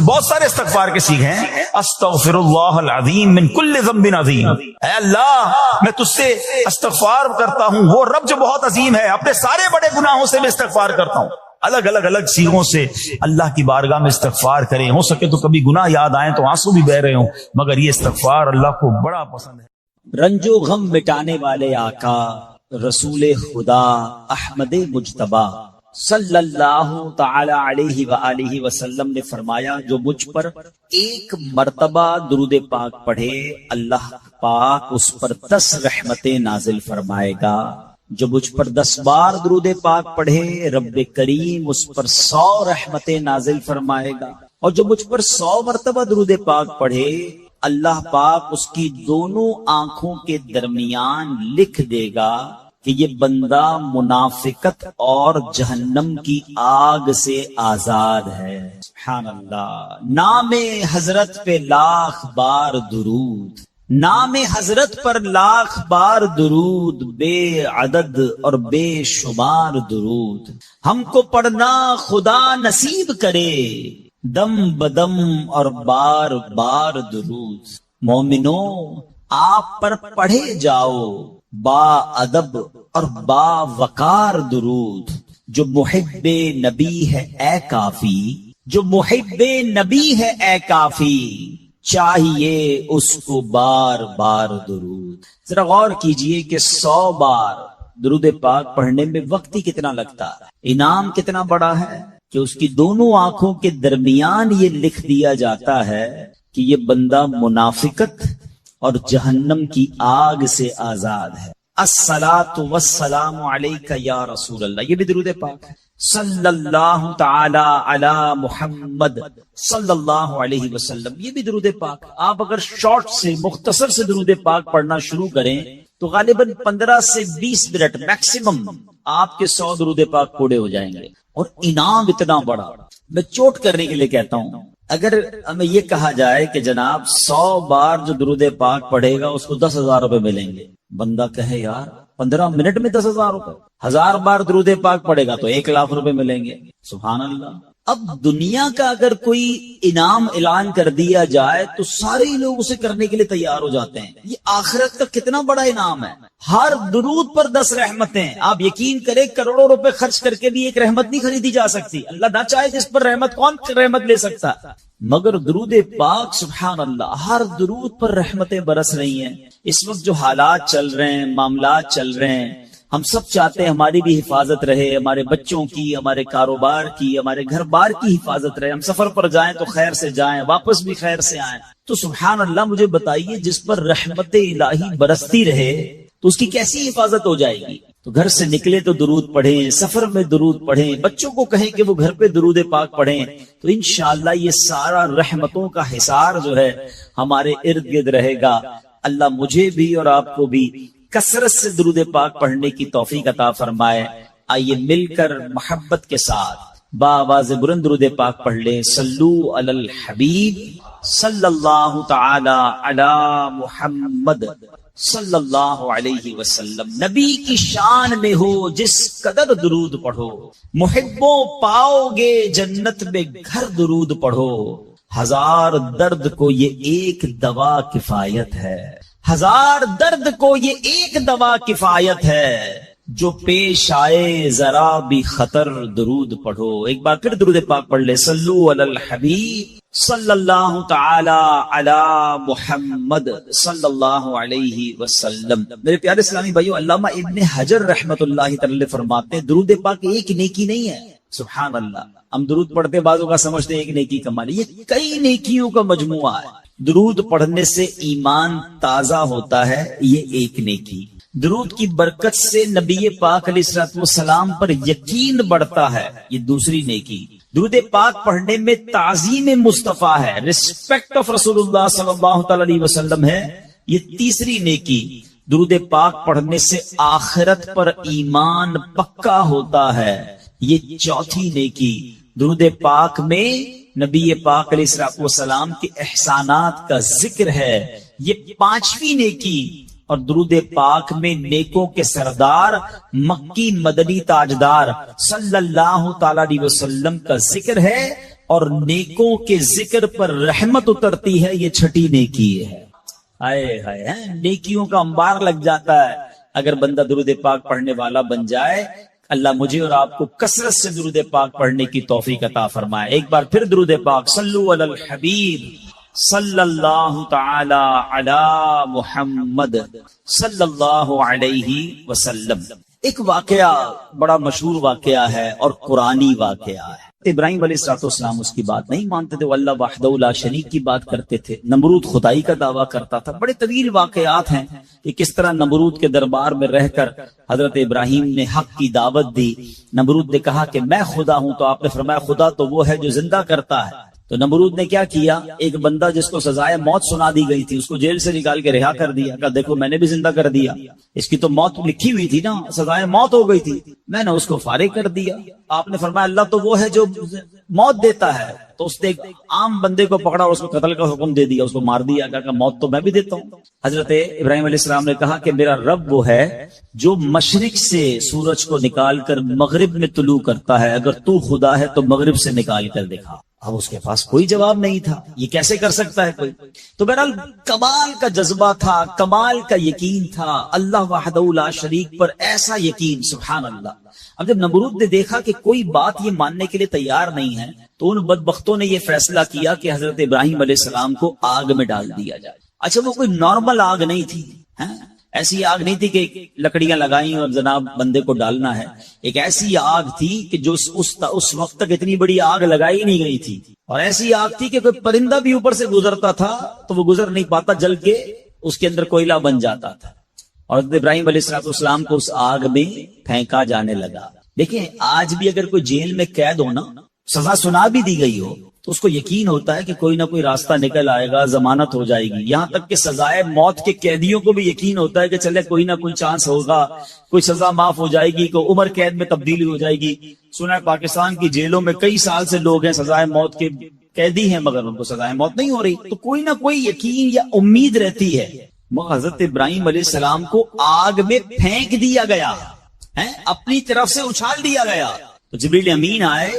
بہت سارے استغفار کے سیکھ ہیں. استغفر اللہ العظیم من کل ذنب عظیم, اے اللہ میں تجھ سے استغفار کرتا ہوں, وہ رب جو بہت عظیم ہے, اپنے سارے بڑے گناہوں سے میں استغفار کرتا ہوں. الگ سیغوں سے اللہ کی بارگاہ میں استغفار کریں. ہو سکے تو کبھی گناہ یاد آئیں تو آنسو بھی بہ رہے ہوں, مگر یہ استغفار اللہ کو بڑا پسند ہے. رنج و غم مٹانے والے آقا رسول خدا احمد مجتبی صلی اللہ تعالی علیہ وآلہ وسلم نے فرمایا, جو مجھ پر ایک مرتبہ درود پاک پڑھے اللہ پاک اس پر 10 رحمتیں نازل فرمائے گا. جو مجھ پر 10 بار درود پاک پڑھے رب کریم اس پر 100 رحمتیں نازل فرمائے گا. اور جو مجھ پر 100 مرتبہ درود پاک پڑھے اللہ پاک اس کی دونوں آنکھوں کے درمیان لکھ دے گا کہ یہ بندہ منافقت اور جہنم کی آگ سے آزاد ہے. سبحان اللہ. نام حضرت پہ لاکھ بار درود, نام حضرت پر لاکھ بار درود, بے عدد اور بے شمار درود. ہم کو پڑھنا خدا نصیب کرے, دم بدم اور بار بار درود. مومنو آپ پر پڑھے جاؤ با ادب اور با وقار درود. جو محب نبی ہے اے کافی, جو محب نبی ہے اے کافی, چاہیے اس کو بار بار درود. ذرا غور کیجئے کہ 100 بار درود پاک پڑھنے میں وقت ہی کتنا لگتا ہے, انعام کتنا بڑا ہے کہ اس کی دونوں آنکھوں کے درمیان یہ لکھ دیا جاتا ہے کہ یہ بندہ منافقت اور جہنم کی آگ سے آزاد ہے. الصلاۃ والسلام علیک یا رسول اللہ, یہ بھی درود پاک ہے. صلی اللہ تعالی علی محمد صلی اللہ علیہ وسلم, یہ بھی درود پاک. آپ اگر شارٹ سے مختصر سے درود پاک پڑھنا شروع کریں تو غالباً 15 سے 20 منٹ میکسیمم آپ کے 100 درود پاک پورے ہو جائیں گے. اور انعام اتنا بڑا, میں چوٹ کرنے کے لیے کہتا ہوں, اگر ہمیں یہ کہا جائے کہ جناب 100 بار جو درود پاک پڑھے گا اس کو 10,000 روپے ملیں گے, بندہ کہے یار 15 منٹ میں 10,000 روپے, 1000 بار درود پاک پڑھے گا تو 1,00,000 روپے ملیں گے. سبحان اللہ. اب دنیا کا اگر کوئی انعام اعلان کر دیا جائے تو سارے لوگ اسے کرنے کے لیے تیار ہو جاتے ہیں. یہ آخرت کا کتنا بڑا انعام ہے. ہر درود پر 10 رحمتیں. آپ یقین کریں کروڑوں روپے خرچ کر کے بھی ایک رحمت نہیں خریدی جا سکتی. اللہ نہ چاہے جس پر رحمت, کون رحمت لے سکتا, مگر درود پاک سبحان اللہ ہر درود پر رحمتیں برس رہی ہیں. اس وقت جو حالات چل رہے ہیں, معاملات چل رہے ہیں, ہم سب چاہتے ہیں ہماری بھی حفاظت رہے, ہمارے بچوں کی, ہمارے کاروبار کی, ہمارے گھر بار کی حفاظت رہے. ہم سفر پر جائیں تو خیر سے جائیں, واپس بھی خیر سے آئیں. تو سبحان اللہ مجھے بتائیے جس پر رحمت الہی برستی رہے تو اس کی کیسی حفاظت ہو جائے گی. تو گھر سے نکلے تو درود پڑھیں, سفر میں درود پڑھیں, بچوں کو کہیں کہ وہ گھر پہ درود پاک پڑھیں, تو انشاءاللہ یہ سارا رحمتوں کا حصار جو ہے ہمارے ارد گرد رہے گا. اللہ مجھے بھی اور آپ کو بھی کثرت سے درود پاک پڑھنے کی توفیق عطا فرمائے. آئیے مل کر محبت کے ساتھ بآواز بلند درود پاک پڑھ لیں. صلو علی الحبیب صلی اللہ تعالی علی محمد صلی اللہ علیہ وسلم نبی کی شان میں ہو جس قدر درود پڑھو، محبوں پاؤ گے جنت میں گھر درود پڑھو، ہزار درد کو یہ ایک دوا کفایت ہے، ہزار درد کو یہ ایک دوا کفایت ہے، جو پیش آئے ذرا بھی خطر درود پڑھو۔ ایک بار پھر درود پاک پڑھ لے، صلو علی الحبیب صلی اللہ تعالی علی محمد صلی اللہ علیہ وسلم۔ میرے پیارے اسلامی بھائیو، علامہ ابن حجر رحمت اللہ تعالی فرماتے ہیں درود پاک ایک نیکی نہیں ہے۔ سبحان اللہ، ہم درود پڑھتے بعضوں کا سمجھتے ہیں ایک نیکی کمالی، یہ کئی نیکیوں کا مجموعہ ہے۔ درود پڑھنے سے ایمان تازہ ہوتا ہے، یہ ایک نیکی۔ درود کی برکت سے نبی پاک علیہ الصلوۃ والسلام پر یقین بڑھتا ہے، یہ دوسری نیکی۔ درود پاک پڑھنے میں تعظیم مصطفیٰ ہے، ریسپیکٹ آف رسول اللہ صلی اللہ تعالی علیہ وسلم ہے، یہ تیسری نیکی۔ درود پاک پڑھنے سے آخرت پر ایمان پکا ہوتا ہے، یہ چوتھی نیکی۔ درود پاک میں نبی پاک علیہ الصلوۃ والسلام کے احسانات کا ذکر ہے، یہ پانچویں نیکی۔ اور درود پاک میں نیکوں کے سردار مکی مدنی تاجدار صلی اللہ تعالی علیہ وسلم کا ذکر ہے، اور نیکوں کے ذکر پر رحمت اترتی ہے، یہ چھٹی نیکی ہے۔ ہائے ہائے، نیکیوں کا انبار لگ جاتا ہے اگر بندہ درود پاک پڑھنے والا بن جائے۔ اللہ مجھے اور آپ کو کثرت سے درود پاک پڑھنے کی توفیق عطا فرمائے۔ ایک بار پھر درود پاک، صلو علی الحبیب صلی اللہ تعالی علی محمد صلی اللہ علیہ وسلم۔ ایک واقعہ بڑا مشہور واقعہ ہے اور قرآنی واقعہ ہے۔ ابراہیم علیہ السلام اس کی بات نہیں مانتے تھے، وہ اللہ وحدہ لا شریک کی بات کرتے تھے۔ نمرود خدائی کا دعویٰ کرتا تھا۔ بڑے طویل واقعات ہیں کہ کس طرح نمرود کے دربار میں رہ کر حضرت ابراہیم نے حق کی دعوت دی۔ نمرود نے کہا کہ میں خدا ہوں، تو آپ نے فرمایا خدا تو وہ ہے جو زندہ کرتا ہے۔ تو نمرود نے کیا کیا، ایک بندہ جس کو سزائے موت سنا دی گئی تھی اس کو جیل سے نکال کے رہا کر دیا، کہا دیکھو میں نے بھی زندہ کر دیا، اس کی تو موت لکھی ہوئی تھی نا، سزائے موت ہو گئی تھی، میں نے اس کو فارغ کر دیا۔ آپ نے فرمایا اللہ تو وہ ہے جو موت دیتا ہے۔ تو اس نے ایک عام بندے کو پکڑا اور اس کو قتل کا حکم دے دیا، اس کو مار دیا، کہا کہ موت تو میں بھی دیتا ہوں۔ حضرت ابراہیم علیہ السلام نے کہا کہ میرا رب وہ ہے جو مشرق سے سورج کو نکال کر مغرب میں طلوع کرتا ہے، اگر تو خدا ہے تو مغرب سے نکال کر دکھا۔ اب اس کے پاس کوئی جواب نہیں تھا، یہ کیسے کر سکتا ہے کوئی؟ تو بہرحال کمال کا جذبہ تھا، کمال کا یقین تھا، اللہ وحدہ لا شریک پر ایسا یقین، سبحان اللہ۔ اب جب نمرود نے دیکھا کہ کوئی بات یہ ماننے کے لیے تیار نہیں ہے، تو ان بدبختوں نے یہ فیصلہ کیا کہ حضرت ابراہیم علیہ السلام کو آگ میں ڈال دیا جائے۔ اچھا وہ کوئی نارمل آگ نہیں تھی، ایسی آگ نہیں تھی کہ لکڑیاں لگائیں اور جناب بندے کو ڈالنا ہے، ایک ایسی آگ تھی کہ جو اس وقت تک اتنی بڑی آگ لگائی نہیں گئی تھی، اور ایسی آگ تھی کہ کوئی پرندہ بھی اوپر سے گزرتا تھا تو وہ گزر نہیں پاتا، جل کے اس کے اندر کوئلہ بن جاتا تھا، اور حضرت ابراہیم علیہ السلام کو اس آگ میں پھینکا جانے لگا۔ دیکھیں آج بھی اگر کوئی جیل میں قید ہو نا، سزا سنا بھی دی گئی ہو، تو اس کو یقین ہوتا ہے کہ کوئی نہ کوئی راستہ نکل آئے گا، ضمانت ہو جائے گی۔ یہاں تک کہ سزائے موت کے قیدیوں کو بھی یقین ہوتا ہے کہ چلے کوئی نہ کوئی چانس ہوگا، کوئی سزا معاف ہو جائے گی، کوئی عمر قید میں تبدیلی ہو جائے گی۔ سنا ہے پاکستان کی جیلوں میں کئی سال سے لوگ ہیں سزائے موت کے قیدی ہیں، مگر ان کو سزائے موت نہیں ہو رہی، تو کوئی نہ کوئی یقین یا امید رہتی ہے۔ حضرت ابراہیم علیہ السلام کو آگ میں پھینک دیا گیا، اپنی طرف سے اچھال دیا گیا۔ تو جبریل امین آئے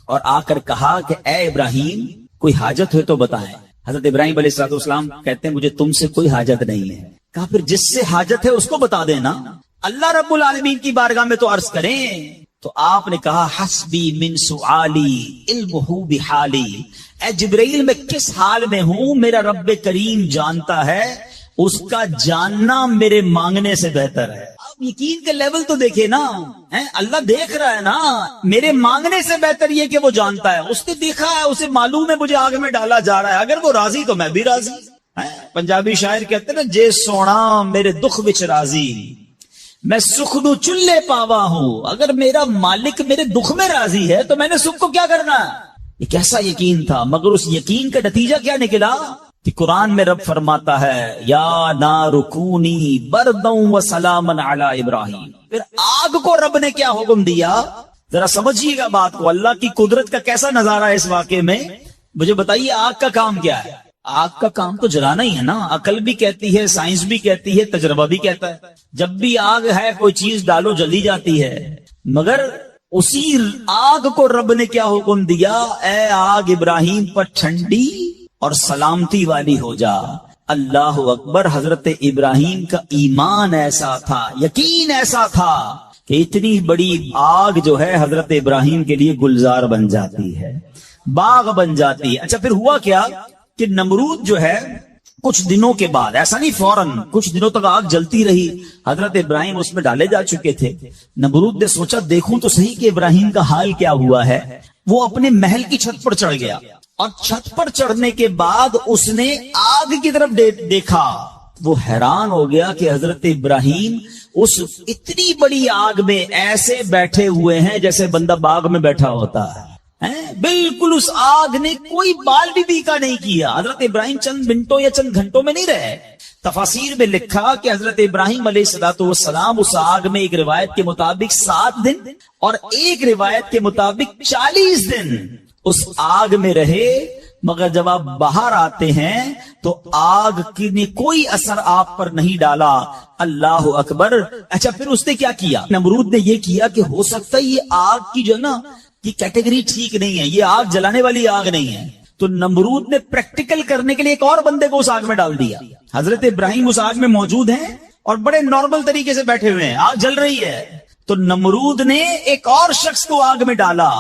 اور آ کر کہا کہ اے ابراہیم کوئی حاجت ہے تو بتائیں۔ حضرت ابراہیم علیہ السلام کہتے ہیں مجھے تم سے کوئی حاجت نہیں ہے۔ کہا پھر جس سے حاجت ہے اس کو بتا دینا، اللہ رب العالمین کی بارگاہ میں تو عرض کریں۔ تو آپ نے کہا حسبی من سؤالی علمہ بحالی، اے جبرائیل میں کس حال میں ہوں میرا رب کریم جانتا ہے، اس کا جاننا میرے مانگنے سے بہتر ہے۔ یقین کے لیول تو دیکھے نا، اللہ دیکھ رہا ہے نا، میرے مانگنے سے بہتر یہ کہ وہ جانتا ہے، اس نے دیکھا ہے، اسے معلوم ہے مجھے آگ میں ڈالا جا رہا ہے، اگر وہ راضی تو میں بھی راضی۔ پنجابی شاعر کہتے ہیں نا، جے سونا میرے دکھ وچ راضی میں سکھ نو چلے پاوا ہوں، اگر میرا مالک میرے دکھ میں راضی ہے تو میں نے سکھ کو کیا کرنا ہے۔ یہ کیسا یقین تھا، مگر اس یقین کا نتیجہ کیا نکلا کہ قرآن میں رب فرماتا ہے یا نار کونی برداً و سلاما علی ابراہیم۔ پھر آگ کو رب نے کیا حکم دیا، ذرا سمجھیے گا بات کو، اللہ کی قدرت کا کیسا نظارہ ہے اس واقعے میں۔ مجھے بتائیے آگ کا کام کیا ہے؟ آگ کا کام تو جلانا ہی ہے نا. عقل بھی کہتی ہے, سائنس بھی کہتی ہے, تجربہ بھی کہتا ہے, جب بھی آگ ہے کوئی چیز ڈالو جلی جاتی ہے. مگر اسی آگ کو رب نے کیا حکم دیا, اے آگ ابراہیم پر ٹھنڈی اور سلامتی والی ہو جا. اللہ اکبر. حضرت ابراہیم کا ایمان ایسا تھا, یقین ایسا تھا کہ اتنی بڑی آگ جو ہے حضرت ابراہیم کے لیے گلزار بن جاتی ہے, باغ بن جاتی ہے. اچھا پھر ہوا کیا کہ نمرود جو ہے کچھ دنوں کے بعد, ایسا نہیں فوراً, کچھ دنوں تک آگ جلتی رہی. حضرت ابراہیم اس میں ڈالے جا چکے تھے. نمرود نے سوچا دیکھوں تو صحیح کہ ابراہیم کا حال کیا ہوا ہے. وہ اپنے محل کی چھت پر چڑھ گیا, اور چھت پر چڑھنے کے بعد اس نے آگ کی طرف دیکھا. وہ حیران ہو گیا کہ حضرت ابراہیم اس اتنی بڑی آگ میں ایسے بیٹھے ہوئے ہیں جیسے بندہ باغ میں بیٹھا ہوتا ہے. بالکل اس آگ نے کوئی بال بھی بیکا نہیں کیا. حضرت ابراہیم چند منٹوں یا چند گھنٹوں میں نہیں رہے. تفاسیر میں لکھا کہ حضرت ابراہیم علیہ السلام اس آگ میں ایک روایت کے مطابق 7 دن اور ایک روایت کے مطابق 40 دن اس آگ میں رہے. مگر جب آپ باہر آتے ہیں تو آگ کی نے کوئی اثر آپ پر نہیں ڈالا. اللہ اکبر. اچھا پھر اس نے کیا کیا, نمرود نے یہ کیا کہ ہو سکتا ہے یہ آگ کی جو نا یہ کیٹیگری ٹھیک نہیں ہے, یہ آگ جلانے والی آگ نہیں ہے. تو نمرود نے پریکٹیکل کرنے کے لیے ایک اور بندے کو اس آگ میں ڈال دیا. حضرت ابراہیم اس آگ میں موجود ہیں اور بڑے نارمل طریقے سے بیٹھے ہوئے ہیں, آگ جل رہی ہے. تو نمرود نے ایک اور شخص کو آگ میں ڈالا.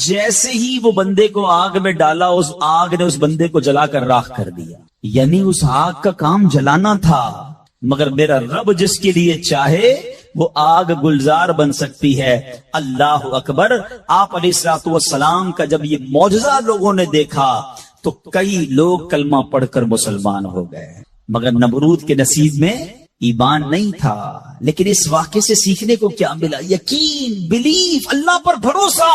جیسے ہی وہ بندے کو آگ میں ڈالا, اس آگ نے اس بندے کو جلا کر راکھ کر دیا. یعنی اس آگ کا کام جلانا تھا, مگر میرا رب جس کے لیے چاہے وہ آگ گلزار بن سکتی ہے. اللہ اکبر. آپ علیہ الصلوۃ والسلام کا جب یہ معجزہ لوگوں نے دیکھا تو کئی لوگ کلمہ پڑھ کر مسلمان ہو گئے. مگر نمرود کے نصیب میں ایمان نہیں تھا. لیکن اس واقعے سے سیکھنے کو کیا ملا؟ یقین, بلیف, اللہ پر بھروسہ.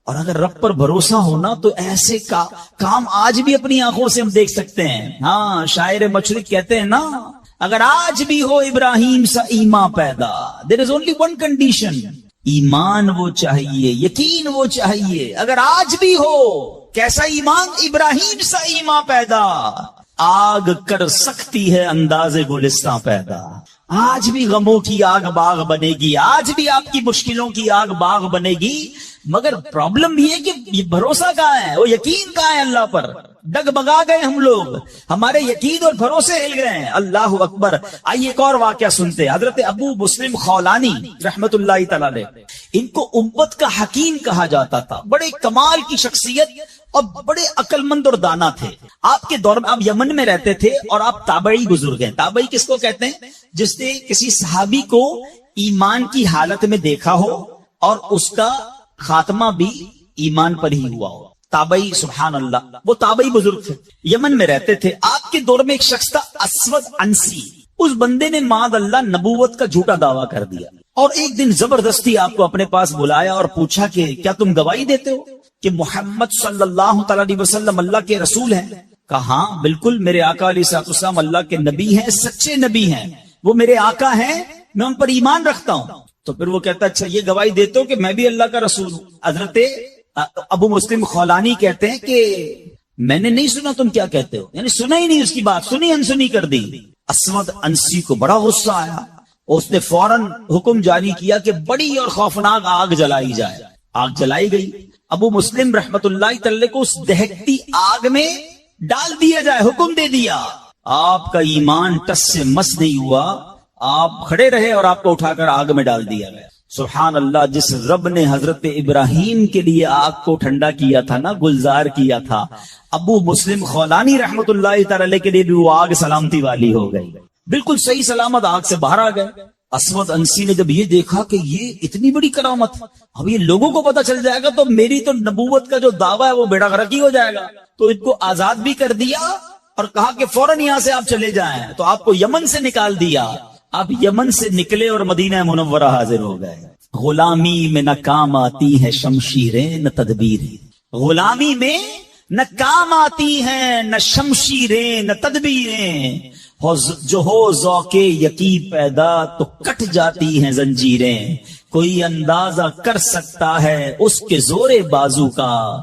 اور اگر رب پر بھروسہ ہونا تو ایسے کام آج بھی اپنی آنکھوں سے ہم دیکھ سکتے ہیں. ہاں, شاعر مشرق کہتے ہیں نا, اگر آج بھی ہو ابراہیم سا ایمان پیدا, there is only one condition, ایمان وہ چاہیے, یقین وہ چاہیے. اگر آج بھی ہو کیسا ایمان, ابراہیم سا ایمان پیدا, آگ کر سکتی ہے انداز گلستان پیدا. آج بھی غموں کی آگ باغ بنے گی, آج بھی آپ کی مشکلوں کی آگ باغ بنے گی. مگر پرابلم یہ ہے کہ یہ بھروسہ کہاں ہے, وہ یقین کہاں ہے اللہ پر. ڈگمگا گئے ہم لوگ, ہمارے یقین اور بھروسے ہل گئے ہیں. اللہ اکبر. آئیے ایک اور واقعہ سنتے ہیں. حضرت ابو مسلم خولانی رحمت اللہ تعالی علیہ, ان کو امت کا حکیم کہا جاتا تھا. بڑے کمال کی شخصیت اور بڑے عقل مند اور دانا تھے. آپ کے دور میں آپ یمن میں رہتے تھے اور آپ تابعی بزرگ ہیں. تابعی کس کو کہتے ہیں؟ جس نے کسی صحابی کو ایمان کی حالت میں دیکھا ہو اور اس کا خاتمہ بھی ایمان پر ہی ہوا ہو. تابعی, سبحان اللہ. وہ تابعی بزرگ تھے, یمن میں رہتے تھے. آپ کے دور میں ایک شخص تھا اسود انسی. اس بندے نے معاذ اللہ نبوت کا جھوٹا دعویٰ کر دیا اور ایک دن زبردستی آپ کو اپنے پاس بلایا اور پوچھا کہ کیا تم گواہی دیتے ہو کہ محمد صلی اللہ تعالی علیہ وسلم اللہ کے رسول ہیں؟ کہا ہاں بالکل, میرے آقا علیہ السلام اللہ کے نبی ہیں, سچے نبی ہیں, وہ میرے آقا ہیں, میں ان پر ایمان رکھتا ہوں. تو پھر وہ کہتا اچھا یہ گواہی دیتے ہو کہ میں بھی اللہ کا رسول ہوں؟ حضرت ابو مسلم خولانی کہتے ہیں کہ میں نے نہیں سنا تم کیا کہتے ہو, یعنی سنا ہی نہیں اس کی بات, سنی انسنی کر دی. اسود انسی کو بڑا غصہ آیا, اس نے فوراً حکم جاری کیا کہ بڑی اور خوفناک آگ جلائی جائے. آگ جلائی گئی. ابو مسلم رحمت اللہ تعالی کو اس دہکتی آگ میں ڈال دیا جائے, حکم دے دیا. آپ کا ایمان ٹس سے مس نہیں ہوا, آپ کھڑے رہے اور آپ کو اٹھا کر آگ میں ڈال دیا گیا. سبحان اللہ. جس رب نے حضرت ابراہیم کے لیے آگ کو ٹھنڈا کیا تھا نا, گلزار کیا تھا, ابو مسلم خولانی رحمت اللہ تعالی کے لیے بھی وہ آگ سلامتی والی ہو گئی. بالکل صحیح سلامت آگ سے باہر آ گئے. اسود انسی نے جب یہ دیکھا کہ یہ اتنی بڑی کرامت, اب یہ لوگوں کو پتا چل جائے گا تو میری تو نبوت کا جو دعویٰ ہے وہ بیڑا غرق ہی ہو جائے گا. تو ان کو آزاد بھی کر دیا اور کہا کہ فوراً یہاں سے آپ چلے جائیں. تو آپ کو یمن سے نکال دیا. آپ یمن سے نکلے اور مدینہ منورہ حاضر ہو گئے. غلامی میں نہ کام آتی ہے شمشیریں نہ تدبیریں, غلامی میں نہ کام آتی ہیں نہ شمشیریں نہ تدبیریں, جو ہو ذوق یقین پیدا تو کٹ جاتی ہیں زنجیریں. کوئی اندازہ کر سکتا ہے اس کے زور بازو کا,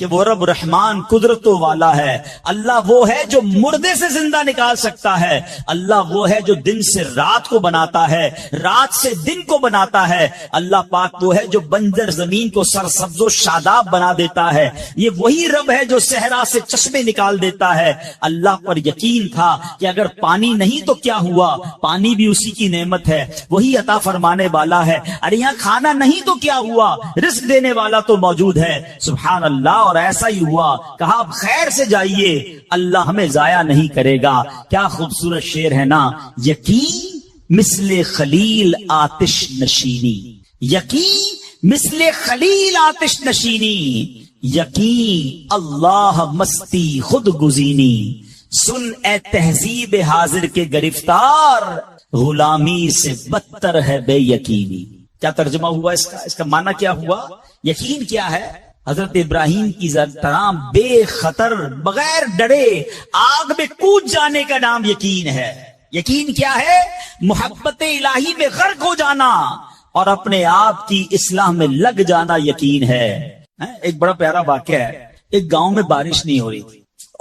کہ وہ رب رحمان قدرتوں والا ہے. اللہ وہ ہے جو مردے سے زندہ نکال سکتا ہے. اللہ وہ ہے جو دن سے رات کو بناتا ہے, رات سے دن کو بناتا ہے. اللہ پاک وہ ہے جو بنجر زمین کو سرسبز و شاداب بنا دیتا ہے. یہ وہی رب ہے جو صحرا سے چشمے نکال دیتا ہے. اللہ پر یقین تھا کہ اگر پانی نہیں تو کیا ہوا, پانی بھی اسی کی نعمت ہے, وہی عطا فرمانے والا ہے. ارے یہاں کھانا نہیں تو کیا ہوا, رزق دینے والا تو موجود ہے. سبحان اللہ. اور ایسا ہی ہوا, کہا اب خیر سے جائیے, اللہ ہمیں ضائع نہیں کرے گا. کیا خوبصورت شعر ہے نا. یقین مثل خلیل آتش نشینی, یقین مثل خلیل آتش نشینی, یقین اللہ مستی خود گزینی. سن اے تہذیب حاضر کے گرفتار, غلامی سے بدتر ہے بے یقینی. کیا ترجمہ ہوا اس کا معنی کیا ہوا؟ یقین کیا ہے؟ حضرت ابراہیم کی طرح بے خطر بغیر ڈرے آگ میں کود جانے کا نام یقین ہے. یقین کیا ہے؟ محبت الہی میں غرق ہو جانا اور اپنے آپ کی اصلاح میں لگ جانا یقین ہے. ایک بڑا پیارا واقعہ ہے. ایک گاؤں میں بارش نہیں ہو رہی تھی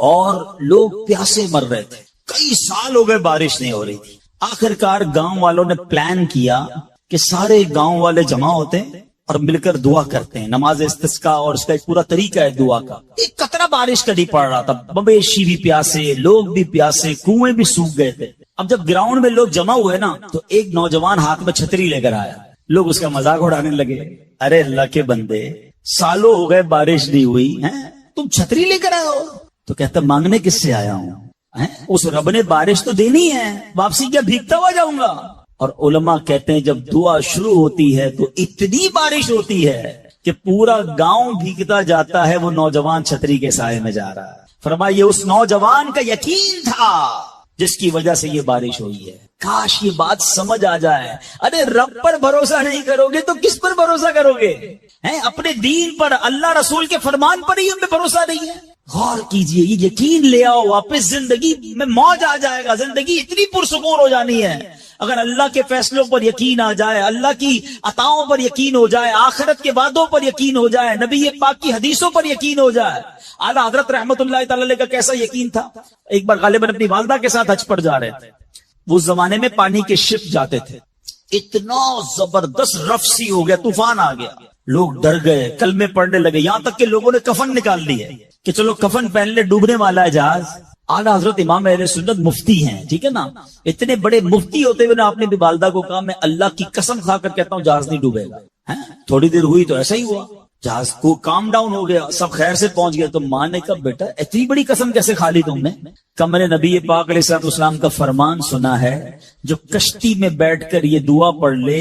اور لوگ پیاسے مر رہے تھے. کئی سال ہو گئے بارش نہیں ہو رہی تھی. آخرکار گاؤں والوں نے پلان کیا کہ سارے گاؤں والے جمع ہوتے ہیں اور مل کر دعا کرتے ہیں. نماز استسقاء اور اس کا ایک پورا طریقہ ہے دعا کا. ایک قطرہ بارش کا نہیں پڑ رہا تھا. مویشی بھی پیاسے, لوگ بھی پیاسے, کنویں بھی سوکھ گئے تھے. اب جب گراؤنڈ میں لوگ جمع ہوئے نا تو ایک نوجوان ہاتھ میں چھتری لے کر آیا. لوگ اس کا مذاق اڑانے لگے. ارے اللہ کے بندے, سالوں ہو گئے بارش نہیں ہوئی, تم چھتری لے کر آئے ہو؟ تو کہتا مانگنے کس سے آیا ہوں, اس رب نے بارش تو دینی ہے, واپسی کیا بھیگتا ہوا جاؤں گا؟ اور علماء کہتے ہیں جب دعا شروع ہوتی ہے تو اتنی بارش ہوتی ہے کہ پورا گاؤں بھیگتا جاتا ہے, وہ نوجوان چھتری کے سائے میں جا رہا ہے. فرمایا یہ اس نوجوان کا یقین تھا جس کی وجہ سے یہ بارش ہوئی ہے. کاش یہ بات سمجھ آ جائے. ارے رب پر بھروسہ نہیں کرو گے تو کس پر بھروسہ کرو گے؟ اپنے دین پر, اللہ رسول کے فرمان پر ہی ہمیں بھروسہ نہیں ہے. غور کیجئے, یہ یقین لے آؤ واپس, زندگی میں موج آ جائے گا. زندگی اتنی پرسکون ہو جانی ہے اگر اللہ کے فیصلوں پر یقین آ جائے, اللہ کی عطاؤں پر یقین ہو جائے, آخرت کے وعدوں پر یقین ہو جائے, نبی پاک کی حدیثوں پر یقین ہو جائے. اعلیٰ حضرت رحمت اللہ تعالی علیہ کا کیسا یقین تھا. ایک بار غالباً اپنی والدہ کے ساتھ حج پر جا رہے تھے. اس زمانے میں پانی کے شپ جاتے تھے. اتنا زبردست رف سی ہو گیا, طوفان آ گیا, لوگ ڈر گئے, کلمے پڑھنے لگے, یہاں تک کہ لوگوں نے کفن نکال لیے کہ چلو کفن پہن لے, ڈوبنے والا ہے جہاز. اعلیٰ حضرت امام اہل سنت مفتی ہیں, ٹھیک ہے نا, اتنے بڑے مفتی ہوتے ہوئے آپ نے بھی والدہ کو کہا میں اللہ کی قسم کھا کر کہتا ہوں جہاز نہیں ڈوبے گا. تھوڑی دیر ہوئی تو ایسا ہی ہوا, جہاز کو کام ڈاؤن ہو گیا, سب خیر سے پہنچ گئے. تو ماں نے کہا بیٹا اتنی بڑی قسم کیسے کھا لی تم نے؟ کمرے نبی پاک علیہ الصلوۃ والسلام کا فرمان سنا ہے, جو کشتی میں بیٹھ کر یہ دعا پڑھ لے,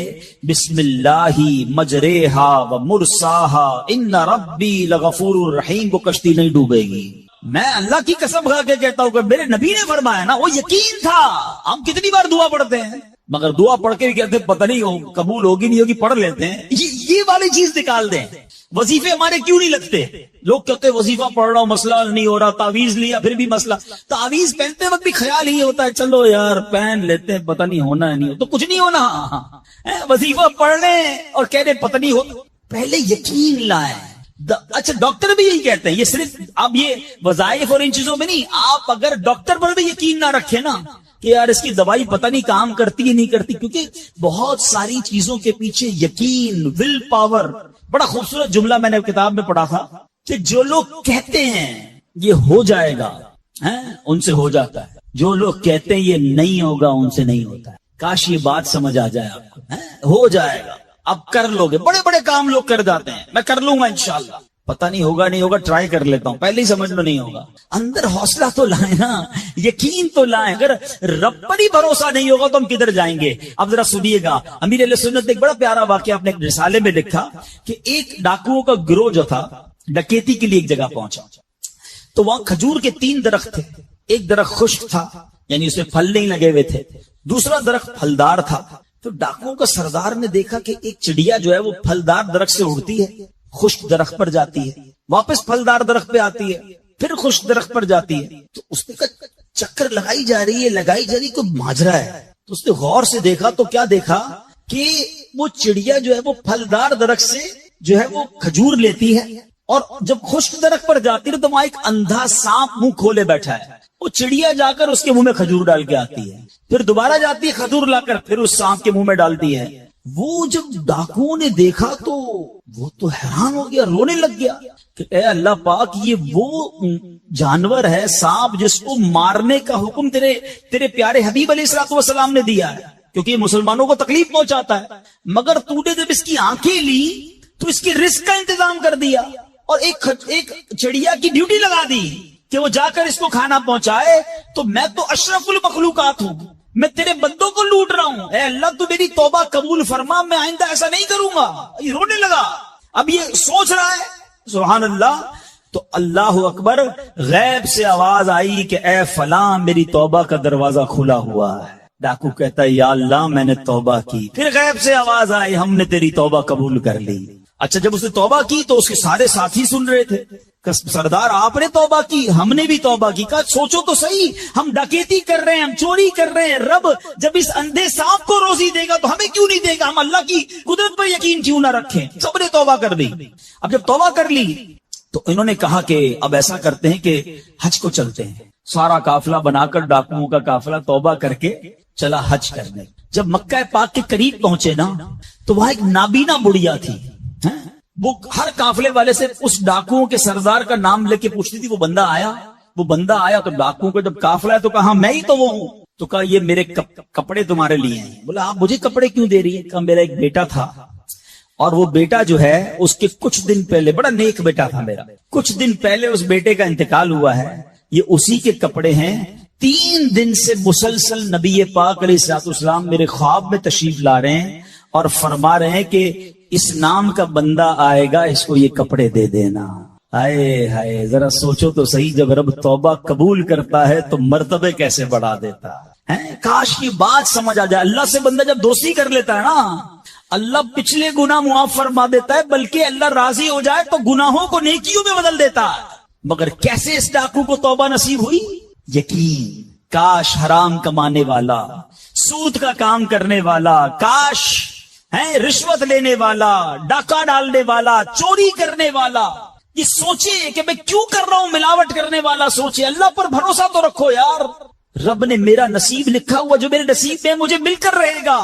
بسم اللہ مجریہا و مرساہا ان ربی لغفور الرحیم, کو کشتی نہیں ڈوبے گی. میں اللہ کی قسم کھا کے کہتا ہوں کہ میرے نبی نے فرمایا نا, وہ یقین تھا. ہم کتنی بار دعا پڑھتے ہیں مگر دعا پڑھ کے بھی کہتے ہیں پتہ نہیں قبول ہوگی نہیں ہوگی, پڑھ لیتے ہیں. یہ والی چیز نکال دیں. وظیفے ہمارے کیوں نہیں لگتے؟ لوگ کہتے ہیں وظیفہ پڑھ رہا ہوں مسئلہ نہیں ہو رہا, تعویذ لیا پھر بھی مسئلہ. تعویذ پہنتے وقت بھی خیال ہی ہوتا ہے چلو یار پہن لیتے ہیں, پتہ نہیں ہونا ہے نہیں ہو تو کچھ نہیں ہونا. وظیفہ پڑھ لیں اور کہہ رہے پتہ نہیں ہو, پہلے یقین لائیں. اچھا ڈاکٹر بھی یہی کہتے ہیں, یہ صرف اب یہ وظائف اور ان چیزوں میں نہیں, آپ اگر ڈاکٹر پر بھی یقین نہ رکھیں نا کہ یار اس کی دوائی پتہ نہیں کام کرتی ہے نہیں کرتی, کیونکہ بہت ساری چیزوں کے پیچھے یقین, ول پاور. بڑا خوبصورت جملہ میں نے کتاب میں پڑھا تھا کہ جو لوگ کہتے ہیں یہ ہو جائے گا ان سے ہو جاتا ہے, جو لوگ کہتے ہیں یہ نہیں ہوگا ان سے نہیں ہوتا ہے. کاش یہ بات سمجھ آ جائے آپ کو, ہو جائے گا. اب کر لو گے, بڑے بڑے کام لوگ کر جاتے ہیں, میں کر لوں گا انشاءاللہ, پتہ نہیں ہوگا نہیں ہوگا, ٹرائی کر لیتا ہوں, پہلے ہی سمجھ لو نہیں ہوگا. اندر حوصلہ تو لائیں نا, یقین تو لائیں. اگر رب پر ہی بھروسہ نہیں ہوگا تو ہم کدھر جائیں گے؟ اب ذرا سنیے گا, امیر علیہ سنت نے ایک بڑا پیارا واقعہ اپنے ایک رسالے میں لکھا کہ ایک ڈاکوؤں کا گروہ جو تھا ڈکیتی کے لیے ایک جگہ پہنچا. تو وہاں کھجور کے 3 درخت تھے. ایک درخت خشک تھا یعنی اس میں پھل نہیں لگے ہوئے تھے, دوسرا درخت پھلدار تھا. تو ڈاکوؤں کا سردار نے دیکھا کہ ایک چڑیا جو ہے وہ پھلدار درخت سے اڑتی ہے, خشک درخت پر جاتی ہے, واپس پھلدار درخت پہ آتی ہے, پھر خشک درخت پر جاتی ہے. تو اس نے کہا چکر لگائی جا رہی ہے, کوئی ماجرا ہے. تو اس نے غور سے دیکھا تو کیا دیکھا کہ وہ چڑیا جو ہے وہ پھلدار درخت سے جو ہے وہ کھجور لیتی ہے اور جب خشک درخت پر جاتی ہے تو وہاں ایک اندھا سانپ منہ کھولے بیٹھا ہے، وہ چڑیا جا کر اس کے منہ میں کھجور ڈال کے آتی ہے، پھر دوبارہ جاتی ہے کھجور لا کر پھر اس سانپ کے منہ میں ڈالتی ہے۔ وہ جب ڈاکوؤں نے دیکھا تو وہ تو حیران ہو گیا، رونے لگ گیا کہ اے اللہ پاک، یہ وہ جانور ہے سانپ جس کو مارنے کا حکم تیرے پیارے حبیب علیہ الصلوۃ والسلام نے دیا ہے، کیونکہ یہ مسلمانوں کو تکلیف پہنچاتا ہے، مگر تو نے جب اس کی آنکھیں لی تو اس کی رزق کا انتظام کر دیا اور ایک چڑیا کی ڈیوٹی لگا دی کہ وہ جا کر اس کو کھانا پہنچائے۔ تو میں تو اشرف المخلوقات ہوں، میں تیرے بندوں کو لوٹ رہا ہوں، اے اللہ تو میری توبہ قبول فرما، میں آئندہ ایسا نہیں کروں گا۔ یہ رونے لگا، اب یہ سوچ رہا ہے سبحان اللہ۔ تو اللہ اکبر، غیب سے آواز آئی کہ اے فلاں، میری توبہ کا دروازہ کھلا ہوا ہے۔ ڈاکو کہتا ہے یا اللہ میں نے توبہ کی، پھر غیب سے آواز آئی ہم نے تیری توبہ قبول کر لی۔ اچھا، جب اس نے توبہ کی تو اس کے سارے ساتھی سن رہے تھے کہ سردار آپ نے توبہ کی، ہم نے بھی توبہ کی۔ کہا سوچو تو صحیح، ہم ڈکیتی کر رہے ہیں، ہم چوری کر رہے ہیں، رب جب اس اندھے سانپ کو روزی دے گا تو ہمیں کیوں نہیں دے گا؟ ہم اللہ کی قدرت پر یقین کیوں نہ رکھیں؟ سب نے توبہ کر دی۔ اب جب توبہ کر لی تو انہوں نے کہا کہ اب ایسا کرتے ہیں کہ حج کو چلتے ہیں۔ سارا قافلہ بنا کر ڈاکوؤں کا قافلہ توبہ کر کے چلا حج کرنے۔ جب مکہ پاک کے قریب پہنچے نا تو وہاں ایک نابینا بڑھیا تھی، وہ ہر قافلے والے سے اس ڈاکوؤں کے سردار کا نام لے کے پوچھتی تھی وہ بندہ آیا تو ڈاکوؤں کو جب قافلہ ہے تو کہا میں ہی تو وہ ہوں، تو کہا یہ میرے کپڑے تمہارے لیے ہیں۔ بولا آپ مجھے کپڑے کیوں دے رہی ہے؟ کہا میرا ایک بیٹا تھا اور وہ بیٹا جو ہے اس کے کچھ دن پہلے، بڑا نیک بیٹا تھا میرا، کچھ دن پہلے اس بیٹے کا انتقال ہوا ہے، یہ اسی کے کپڑے ہیں۔ 3 دن سے مسلسل نبی پاک علیہ الصلوۃ والسلام میرے خواب میں تشریف لا رہے ہیں اور فرما رہے ہیں کہ اس نام کا بندہ آئے گا، اس کو یہ کپڑے دے دینا۔ ہائے ہائے، ذرا سوچو تو صحیح، جب رب توبہ قبول کرتا ہے تو مرتبے کیسے بڑھا دیتا ہے۔ کاش یہ بات سمجھ آ جائے۔ اللہ سے بندہ جب دوستی کر لیتا ہے نا، اللہ پچھلے گناہ معاف فرما دیتا ہے، بلکہ اللہ راضی ہو جائے تو گناہوں کو نیکیوں میں بدل دیتا ہے۔ مگر کیسے اس ڈاکو کو توبہ نصیب ہوئی؟ یقین، کاش حرام کمانے والا، سود کا کام کرنے والا، کاش رشوت لینے والا، ڈاکہ ڈالنے والا، چوری کرنے والا یہ سوچے کہ میں کیوں کر رہا ہوں، ملاوٹ کرنے والا سوچے۔ اللہ پر بھروسہ تو رکھو یار، رب نے میرا نصیب لکھا ہوا، جو میرے نصیب میں مجھے مل کر رہے گا۔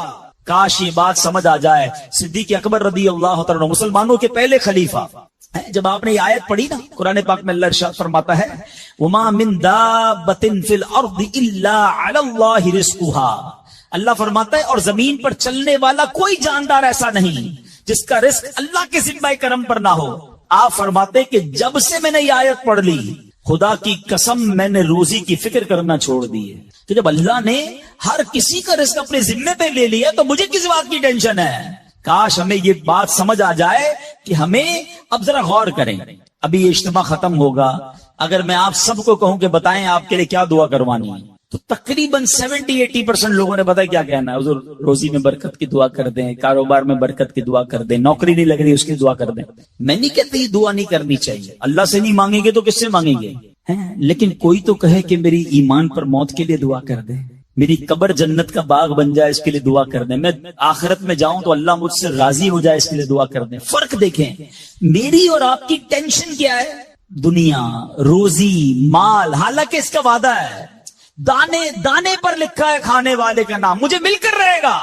کاش یہ بات سمجھ آ جائے۔ صدیق اکبر رضی اللہ تعالیٰ مسلمانوں کے پہلے خلیفہ، جب آپ نے یہ آیت پڑھی نا قرآن پاک میں، اللہ ارشاد فرماتا ہے وَمَا مِن دَابَّةٍ فِي الْأَرْضِ إِلَّا عَلَى اللَّهِ رِزْقُهَا۔ اللہ فرماتا ہے اور زمین پر چلنے والا کوئی جاندار ایسا نہیں جس کا رزق اللہ کے ذمہ کرم پر نہ ہو۔ آپ فرماتے کہ جب سے میں نے یہ آیت پڑھ لی، خدا کی قسم میں نے روزی کی فکر کرنا چھوڑ دی ہے، کہ جب اللہ نے ہر کسی کا رزق اپنے ذمے پہ لے لیا تو مجھے کس بات کی ٹینشن ہے؟ کاش ہمیں یہ بات سمجھ آ جائے کہ ہمیں اب ذرا غور کریں۔ ابھی یہ اجتماع ختم ہوگا، اگر میں آپ سب کو کہوں کہ بتائیں آپ کے لیے کیا دعا کروانی ہے، تو تقریباً 70-80% لوگوں نے بتایا کیا کہنا ہے، حضور روزی میں برکت کی دعا کر دیں، کاروبار میں برکت کی دعا کر دیں، نوکری نہیں لگ رہی اس کی دعا کر دیں۔ میں نہیں کہتا یہ دعا نہیں کرنی چاہیے، اللہ سے نہیں مانگیں گے تو کس سے مانگیں گے؟ لیکن کوئی تو کہے کہ میری ایمان پر موت کے لیے دعا کر دیں، میری قبر جنت کا باغ بن جائے اس کے لیے دعا کر دیں، میں آخرت میں جاؤں تو اللہ مجھ سے راضی ہو جائے اس کے لیے دعا کر دیں۔ فرق دیکھیں، میری اور آپ کی ٹینشن کیا ہے؟ دنیا، روزی، مال، حالانکہ اس کا وعدہ ہے، دانے دانے پر لکھا ہے کھانے والے کا نام، مجھے مل کر رہے گا،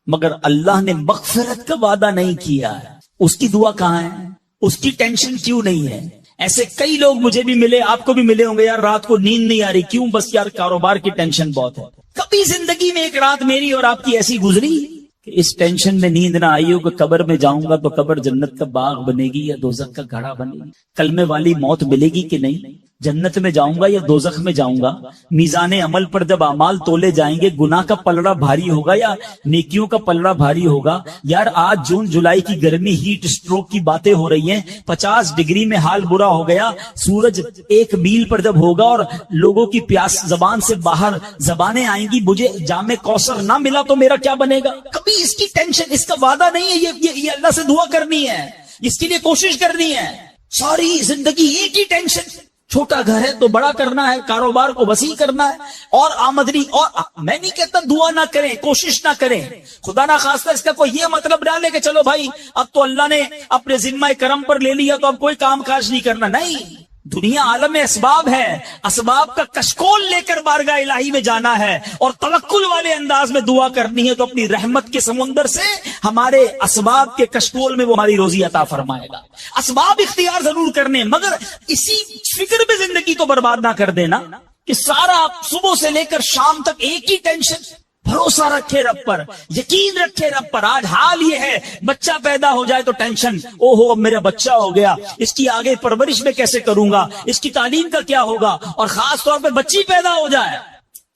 مگر اللہ نے مغفرت کا وعدہ نہیں کیا ہے۔ اس کی دعا کہاں ہے؟ اس کی ٹینشن کیوں نہیں ہے؟ ایسے کئی لوگ مجھے بھی ملے، آپ کو بھی ملے ہوں گے، یار رات کو نیند نہیں آ رہی، کیوں؟ بس یار کاروبار کی ٹینشن بہت ہے۔ کبھی زندگی میں ایک رات میری اور آپ کی ایسی گزری کہ اس ٹینشن میں نیند نہ آئی ہو کہ قبر میں جاؤں گا تو قبر جنت کا باغ بنے گی یا دوزخ کا گھڑا بنے گی، کلمے والی موت ملے گی کہ نہیں، جنت میں جاؤں گا یا دوزخ میں جاؤں گا، میزان عمل پر جب اعمال تولے جائیں گے گناہ کا پلڑا بھاری ہوگا یا نیکیوں کا پلڑا بھاری ہوگا۔ یار آج جون جولائی کی گرمی، ہیٹ اسٹروک کی باتیں ہو رہی ہیں، 50 ڈگری میں حال برا ہو گیا، سورج 1 میل پر جب ہوگا اور لوگوں کی پیاس زبان سے باہر زبانیں آئیں گی، مجھے جام کوثر نہ ملا تو میرا کیا بنے گا؟ کبھی اس کی ٹینشن، اس کا وعدہ نہیں ہے، یہ اللہ سے دعا کرنی ہے، اس کے لیے کوشش کرنی ہے۔ ساری زندگی ایک ہی ٹینشن، چھوٹا گھر ہے تو بڑا کرنا ہے، کاروبار کو وسیع کرنا ہے، اور آمدنی، اور میں نہیں کہتا دعا نہ کریں، کوشش نہ کریں، خدا نہ خواستہ اس کا کوئی یہ مطلب ڈالے کہ چلو بھائی اب تو اللہ نے اپنے ذمہ کرم پر لے لیا تو اب کوئی کام کاج نہیں کرنا. نہیں، دنیا عالم اسباب ہے، اسباب کا کشکول لے کر بارگاہ الہی میں جانا ہے اور توکل والے انداز میں دعا کرنی ہے تو اپنی رحمت کے سمندر سے ہمارے اسباب کے کشکول میں وہ ہماری روزی عطا فرمائے گا. اسباب اختیار ضرور کرنے، مگر اسی فکر میں زندگی تو برباد نہ کر دینا کہ سارا صبح سے لے کر شام تک ایک ہی ٹینشن. بھروسہ رکھے رب پر، یقین رکھے رب پر. آج حال یہ ہے بچہ پیدا ہو جائے تو ٹینشن، او ہو اب میرا بچہ ہو گیا، اس کی آگے پرورش میں کیسے کروں گا، اس کی تعلیم کا کیا ہوگا، اور خاص طور پہ بچی پیدا ہو جائے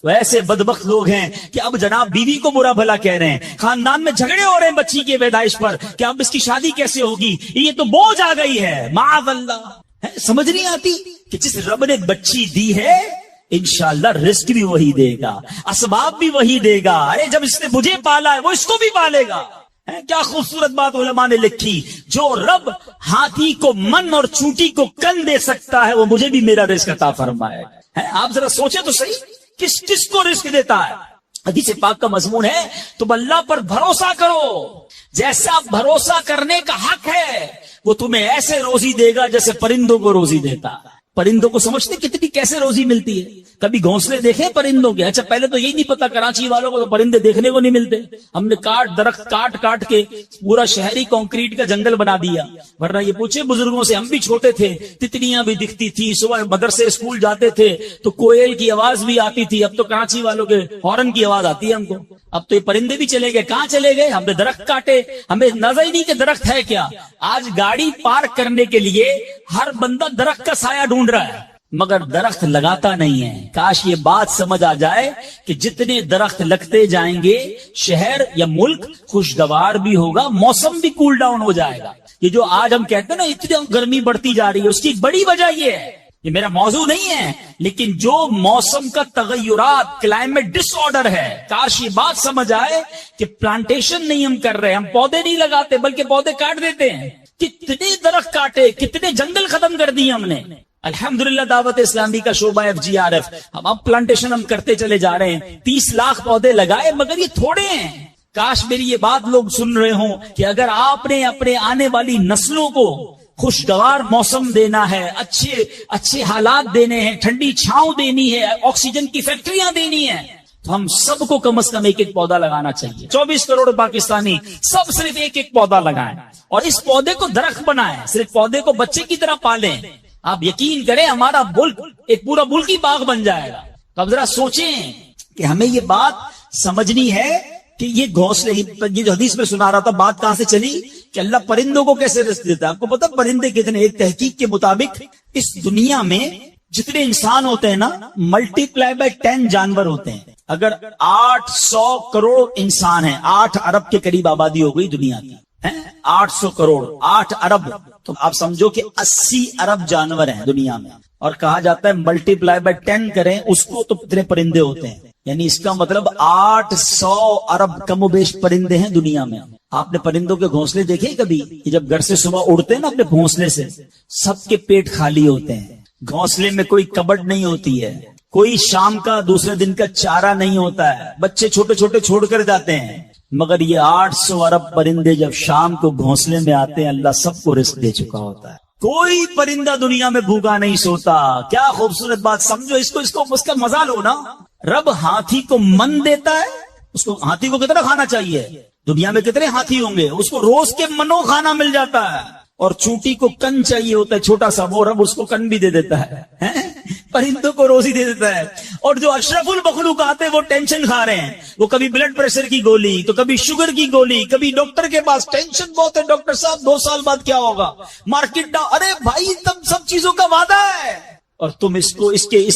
تو ایسے بدبخت لوگ ہیں کہ اب جناب بیوی کو برا بھلا کہہ رہے ہیں، خاندان میں جھگڑے ہو رہے ہیں بچی کی پیدائش پر کہ اب اس کی شادی کیسے ہوگی، یہ تو بوجھ آ گئی ہے. معاذ اللہ. سمجھ نہیں آتی کہ جس رب نے بچی دی ہے انشاءاللہ رزق بھی وہی دے گا، اسباب بھی وہی دے گا. ارے جب اس نے مجھے پالا ہے وہ اس کو بھی پالے گا. کیا خوبصورت بات علماء نے لکھی، جو رب ہاتھی کو من اور چونٹی کو کن دے سکتا ہے وہ مجھے بھی میرا رزق عطا فرمائے. آپ ذرا سوچیں تو صحیح، کس کو رزق دیتا ہے. حدیث پاک کا مضمون ہے تم اللہ پر بھروسہ کرو، جیسا بھروسہ کرنے کا حق ہے وہ تمہیں ایسے روزی دے گا جیسے پرندوں کو روزی دیتا. پرندوں کو سمجھتے کتنی کیسے روزی ملتی ہے؟ کبھی گھونسلے دیکھے پرندوں کے؟ اچھا پہلے تو یہی نہیں پتا کراچی والوں کو تو پرندے دیکھنے کو نہیں ملتے. ہم نے درخت کاٹ کے پورا شہری کنکریٹ کا جنگل بنا دیا. ورنہ یہ پوچھے بزرگوں سے، ہم بھی چھوٹے تھے تتلیاں بھی دکھتی تھی، صبح مدرسے اسکول جاتے تھے تو کوئل کی آواز بھی آتی تھی. اب تو کراچی والوں کے ہارن کی آواز آتی ہے ہم کو. اب تو یہ پرندے بھی چلے گئے. کہاں چلے گئے؟ ہم نے درخت کاٹے، ہمیں نظر ہی نہیں کہ درخت ہے کیا. آج گاڑی پارک کرنے کے لیے ہر بندہ درخت کا سایہ ڈھونڈ رہا ہے مگر درخت لگاتا نہیں ہے. کاش یہ بات سمجھ آ جائے کہ جتنے درخت لگتے جائیں گے شہر یا ملک خوشگوار بھی ہوگا، موسم بھی کول ڈاؤن ہو جائے گا. یہ جو آج ہم کہتے ہیں نا اتنی گرمی بڑھتی جا رہی ہے، اس کی بڑی وجہ یہ ہے، یہ میرا موضوع نہیں ہے، لیکن جو موسم کا تغیرات، کلائمیٹ ڈس آرڈر ہے. کاش یہ بات سمجھ آئے کہ پلانٹیشن نہیں ہم کر رہے، ہم پودے نہیں لگاتے بلکہ پودے کاٹ دیتے ہیں. کتنے درخت کاٹے، کتنے جنگل ختم کر دیے ہم نے. الحمدللہ دعوت اسلامی کا شعبہ FGRF، ہم اب پلانٹیشن ہم کرتے چلے جا رہے ہیں. 30 لاکھ پودے لگائے مگر یہ تھوڑے ہیں. کاش میری یہ بات لوگ سن رہے ہوں کہ اگر آپ نے اپنے آنے والی نسلوں کو خوشگوار موسم دینا ہے، اچھے حالات دینے ہیں، ٹھنڈی چھاؤں دینی ہے، آکسیجن کی فیکٹریاں دینی ہیں، تو ہم سب کو کم از کم ایک پودا لگانا چاہیے. 24 کروڑ پاکستانی سب صرف ایک پودا لگائیں اور اس پودے کو درخت بنائیں. صرف پودے کو بچے کی طرح پالیں. آپ یقین کریں ہمارا ملک ایک پورا ملکی باغ بن جائے گا. تو اب ذرا سوچیں کہ ہمیں یہ بات سمجھنی ہے کہ یہ گھونسلے، یہ جو حدیث میں سنا رہا تھا بات کہاں سے چلی کہ اللہ پرندوں کو کیسے رزق دیتا ہے. آپ کو پتا پرندے کتنے؟ ایک تحقیق کے مطابق اس دنیا میں جتنے انسان ہوتے ہیں نا ملٹی پلائی بائی 10 جانور ہوتے ہیں. اگر 800 کروڑ انسان ہیں، 8 ارب کے قریب آبادی ہو گئی دنیا کی. 800 کروڑ 8 ارب، تو آپ سمجھو کہ 80 ارب جانور ہیں دنیا میں. اور کہا جاتا ہے ملٹی پلائی بائی 10 کریں اس کو تو کتنے پرندے ہوتے ہیں. یعنی اس کا مطلب 800 ارب کم و بیش پرندے ہیں دنیا میں. آپ نے پرندوں کے گھونسلے دیکھے کبھی؟ یہ جب گھر سے صبح اڑتے ہیں نا اپنے گھونسلے سے، سب کے پیٹ خالی ہوتے ہیں. گھونسلے میں کوئی کبڈ نہیں ہوتی ہے، کوئی شام کا دوسرے دن کا چارہ نہیں ہوتا ہے، بچے چھوٹے چھوٹے چھوڑ کر جاتے ہیں. مگر یہ 800 ارب پرندے جب شام کو گھونسلے میں آتے ہیں اللہ سب کو رزق دے چکا ہوتا ہے. کوئی پرندہ دنیا میں بھوکا نہیں سوتا. کیا خوبصورت بات. سمجھو اس کا مزہ لو نا. رب ہاتھی کو من دیتا ہے. اس کو ہاتھی کو کتنا کھانا چاہیے؟ دنیا میں کتنے ہاتھی ہوں گے؟ اس کو روز کے منو کھانا مل جاتا ہے. اور چونٹی کو کن چاہیے ہوتا ہے چھوٹا سا، وہ رب اس کو کن بھی دے دیتا ہے. پرندوں کو روزی دے دیتا ہے. اور جو اشرف المخلوقات ہیں وہ ٹینشن کھا رہے ہیں. وہ کبھی بلڈ پریشر کی گولی، تو کبھی شوگر کی گولی، کبھی ڈاکٹر کے پاس. ٹینشن بہت ہے ڈاکٹر صاحب 2 سال بعد کیا ہوگا، مارکیٹ ڈاؤن. ارے بھائی تم سب چیزوں کا وعدہ ہے اور تم اس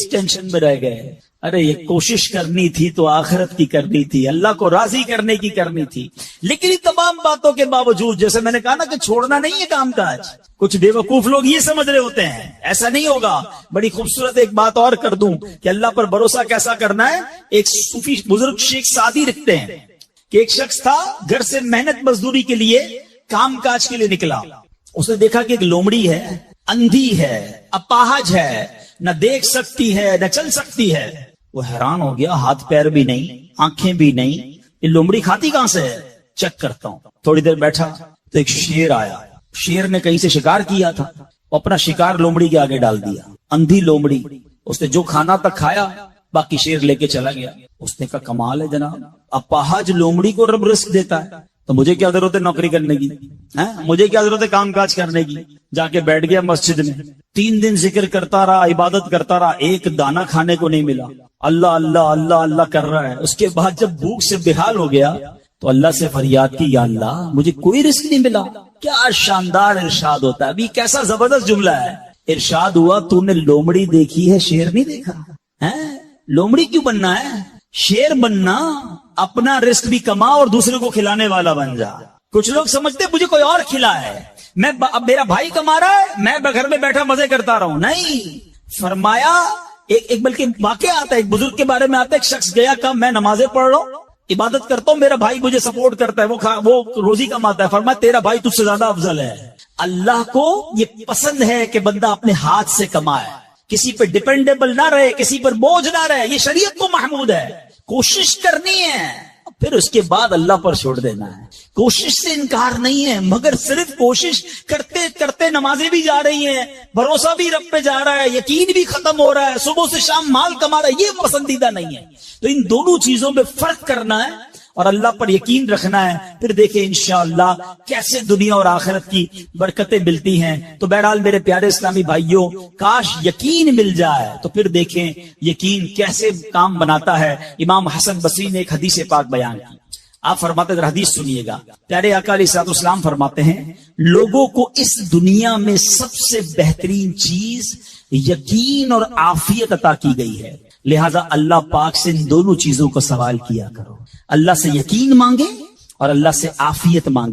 ٹینشن میں رہ گئے. ارے یہ کوشش کرنی تھی تو آخرت کی کرنی تھی، اللہ کو راضی کرنے کی کرنی تھی. لیکن ان تمام باتوں کے باوجود جیسے میں نے کہا نا کہ چھوڑنا نہیں ہے کام کاج. کچھ بیوقوف لوگ یہ سمجھ رہے ہوتے ہیں ایسا نہیں ہوگا. بڑی خوبصورت ایک بات اور کر دوں کہ اللہ پر بھروسہ کیسا کرنا ہے. ایک صوفی بزرگ شیخ سعدی لکھتے ہیں کہ ایک شخص تھا گھر سے محنت مزدوری کے لیے کام کاج کے لیے نکلا. اس نے دیکھا کہ ایک لومڑی ہے، اندھی ہے، اپاہج ہے، نہ دیکھ سکتی ہے نہ چل سکتی ہے. وہ حیران ہو گیا, ہاتھ پیر بھی نہیں, آنکھیں بھی نہیں, یہ لومڑی کھاتی کہاں سے ہے؟ چیک کرتا ہوں. تھوڑی دیر بیٹھا تو ایک شیر آیا. شیر نے کہیں سے شکار کیا تھا, وہ اپنا شکار لومڑی کے آگے ڈال دیا. اندھی لومڑی, اس نے جو کھانا تک کھایا باقی شیر لے کے چلا گیا. اس نے کہا کمال ہے جناب, اپاہج لومڑی کو رب رزق دیتا ہے تو مجھے کیا ضرورت ہے نوکری کرنے کی, مجھے کیا ضرورت ہے کام کاج کرنے کی. جا کے بیٹھ گیا مسجد میں, 3 دن ذکر کرتا رہا, عبادت کرتا رہا, ایک دانہ کھانے کو نہیں ملا. اللہ اللہ اللہ اللہ کر رہا ہے. اس کے بعد جب بھوک سے بحال ہو گیا تو اللہ سے فریاد کی, یا اللہ مجھے کوئی رزق نہیں ملا. کیا شاندار ارشاد ہوتا ہے, ابھی کیسا زبردست جملہ ہے. ارشاد ہوا تو نے لومڑی دیکھی ہے, شیر نہیں دیکھا ہے. لومڑی کیوں بننا ہے, شیر بننا, اپنا رزق بھی کما اور دوسرے کو کھلانے والا بن جا. کچھ لوگ سمجھتے مجھے کوئی اور کھلا ہے, میں اب میرا بھائی کما رہا ہے, میں گھر میں بیٹھا مزے کرتا رہا ہوں. نہیں, فرمایا ایک بلکہ واقعہ آتا ہے, ایک بزرگ کے بارے میں آتا ہے. ایک شخص گیا, کہا میں نمازیں پڑھ رہا ہوں, عبادت کرتا ہوں, میرا بھائی مجھے سپورٹ کرتا ہے, وہ روزی کماتا ہے. فرمایا تیرا بھائی تجھ سے زیادہ افضل ہے. اللہ کو یہ پسند ہے کہ بندہ اپنے ہاتھ سے کمائے, کسی پہ ڈیپینڈیبل نہ رہے, کسی پر بوجھ نہ رہے. یہ شریعت کو محمود ہے. کوشش کرنی ہے, پھر اس کے بعد اللہ پر چھوڑ دینا ہے. کوشش سے انکار نہیں ہے, مگر صرف کوشش کرتے کرتے نمازیں بھی جا رہی ہیں, بھروسہ بھی رب پہ جا رہا ہے, یقین بھی ختم ہو رہا ہے, صبح سے شام مال کما رہا ہے, یہ پسندیدہ نہیں ہے. تو ان دونوں چیزوں میں فرق کرنا ہے اور اللہ پر یقین رکھنا ہے. پھر دیکھیں انشاءاللہ کیسے دنیا اور آخرت کی برکتیں ملتی ہیں. تو بہرحال میرے پیارے اسلامی بھائیوں, کاش یقین مل جائے تو پھر دیکھیں یقین کیسے کام بناتا ہے. امام حسن بصری نے ایک حدیث پاک بیان کی. آپ فرماتے ہیں, حدیث سنیے گا. پیارے آقا علیہ الصلوۃ والسلام فرماتے ہیں, لوگوں کو اس دنیا میں سب سے بہترین چیز یقین اور عافیت عطا کی گئی ہے. لہذا اللہ پاک سے ان دونوں چیزوں کا سوال کیا کرو. اللہ سے یقین مانگے اور اللہ سے عافیت مانگے.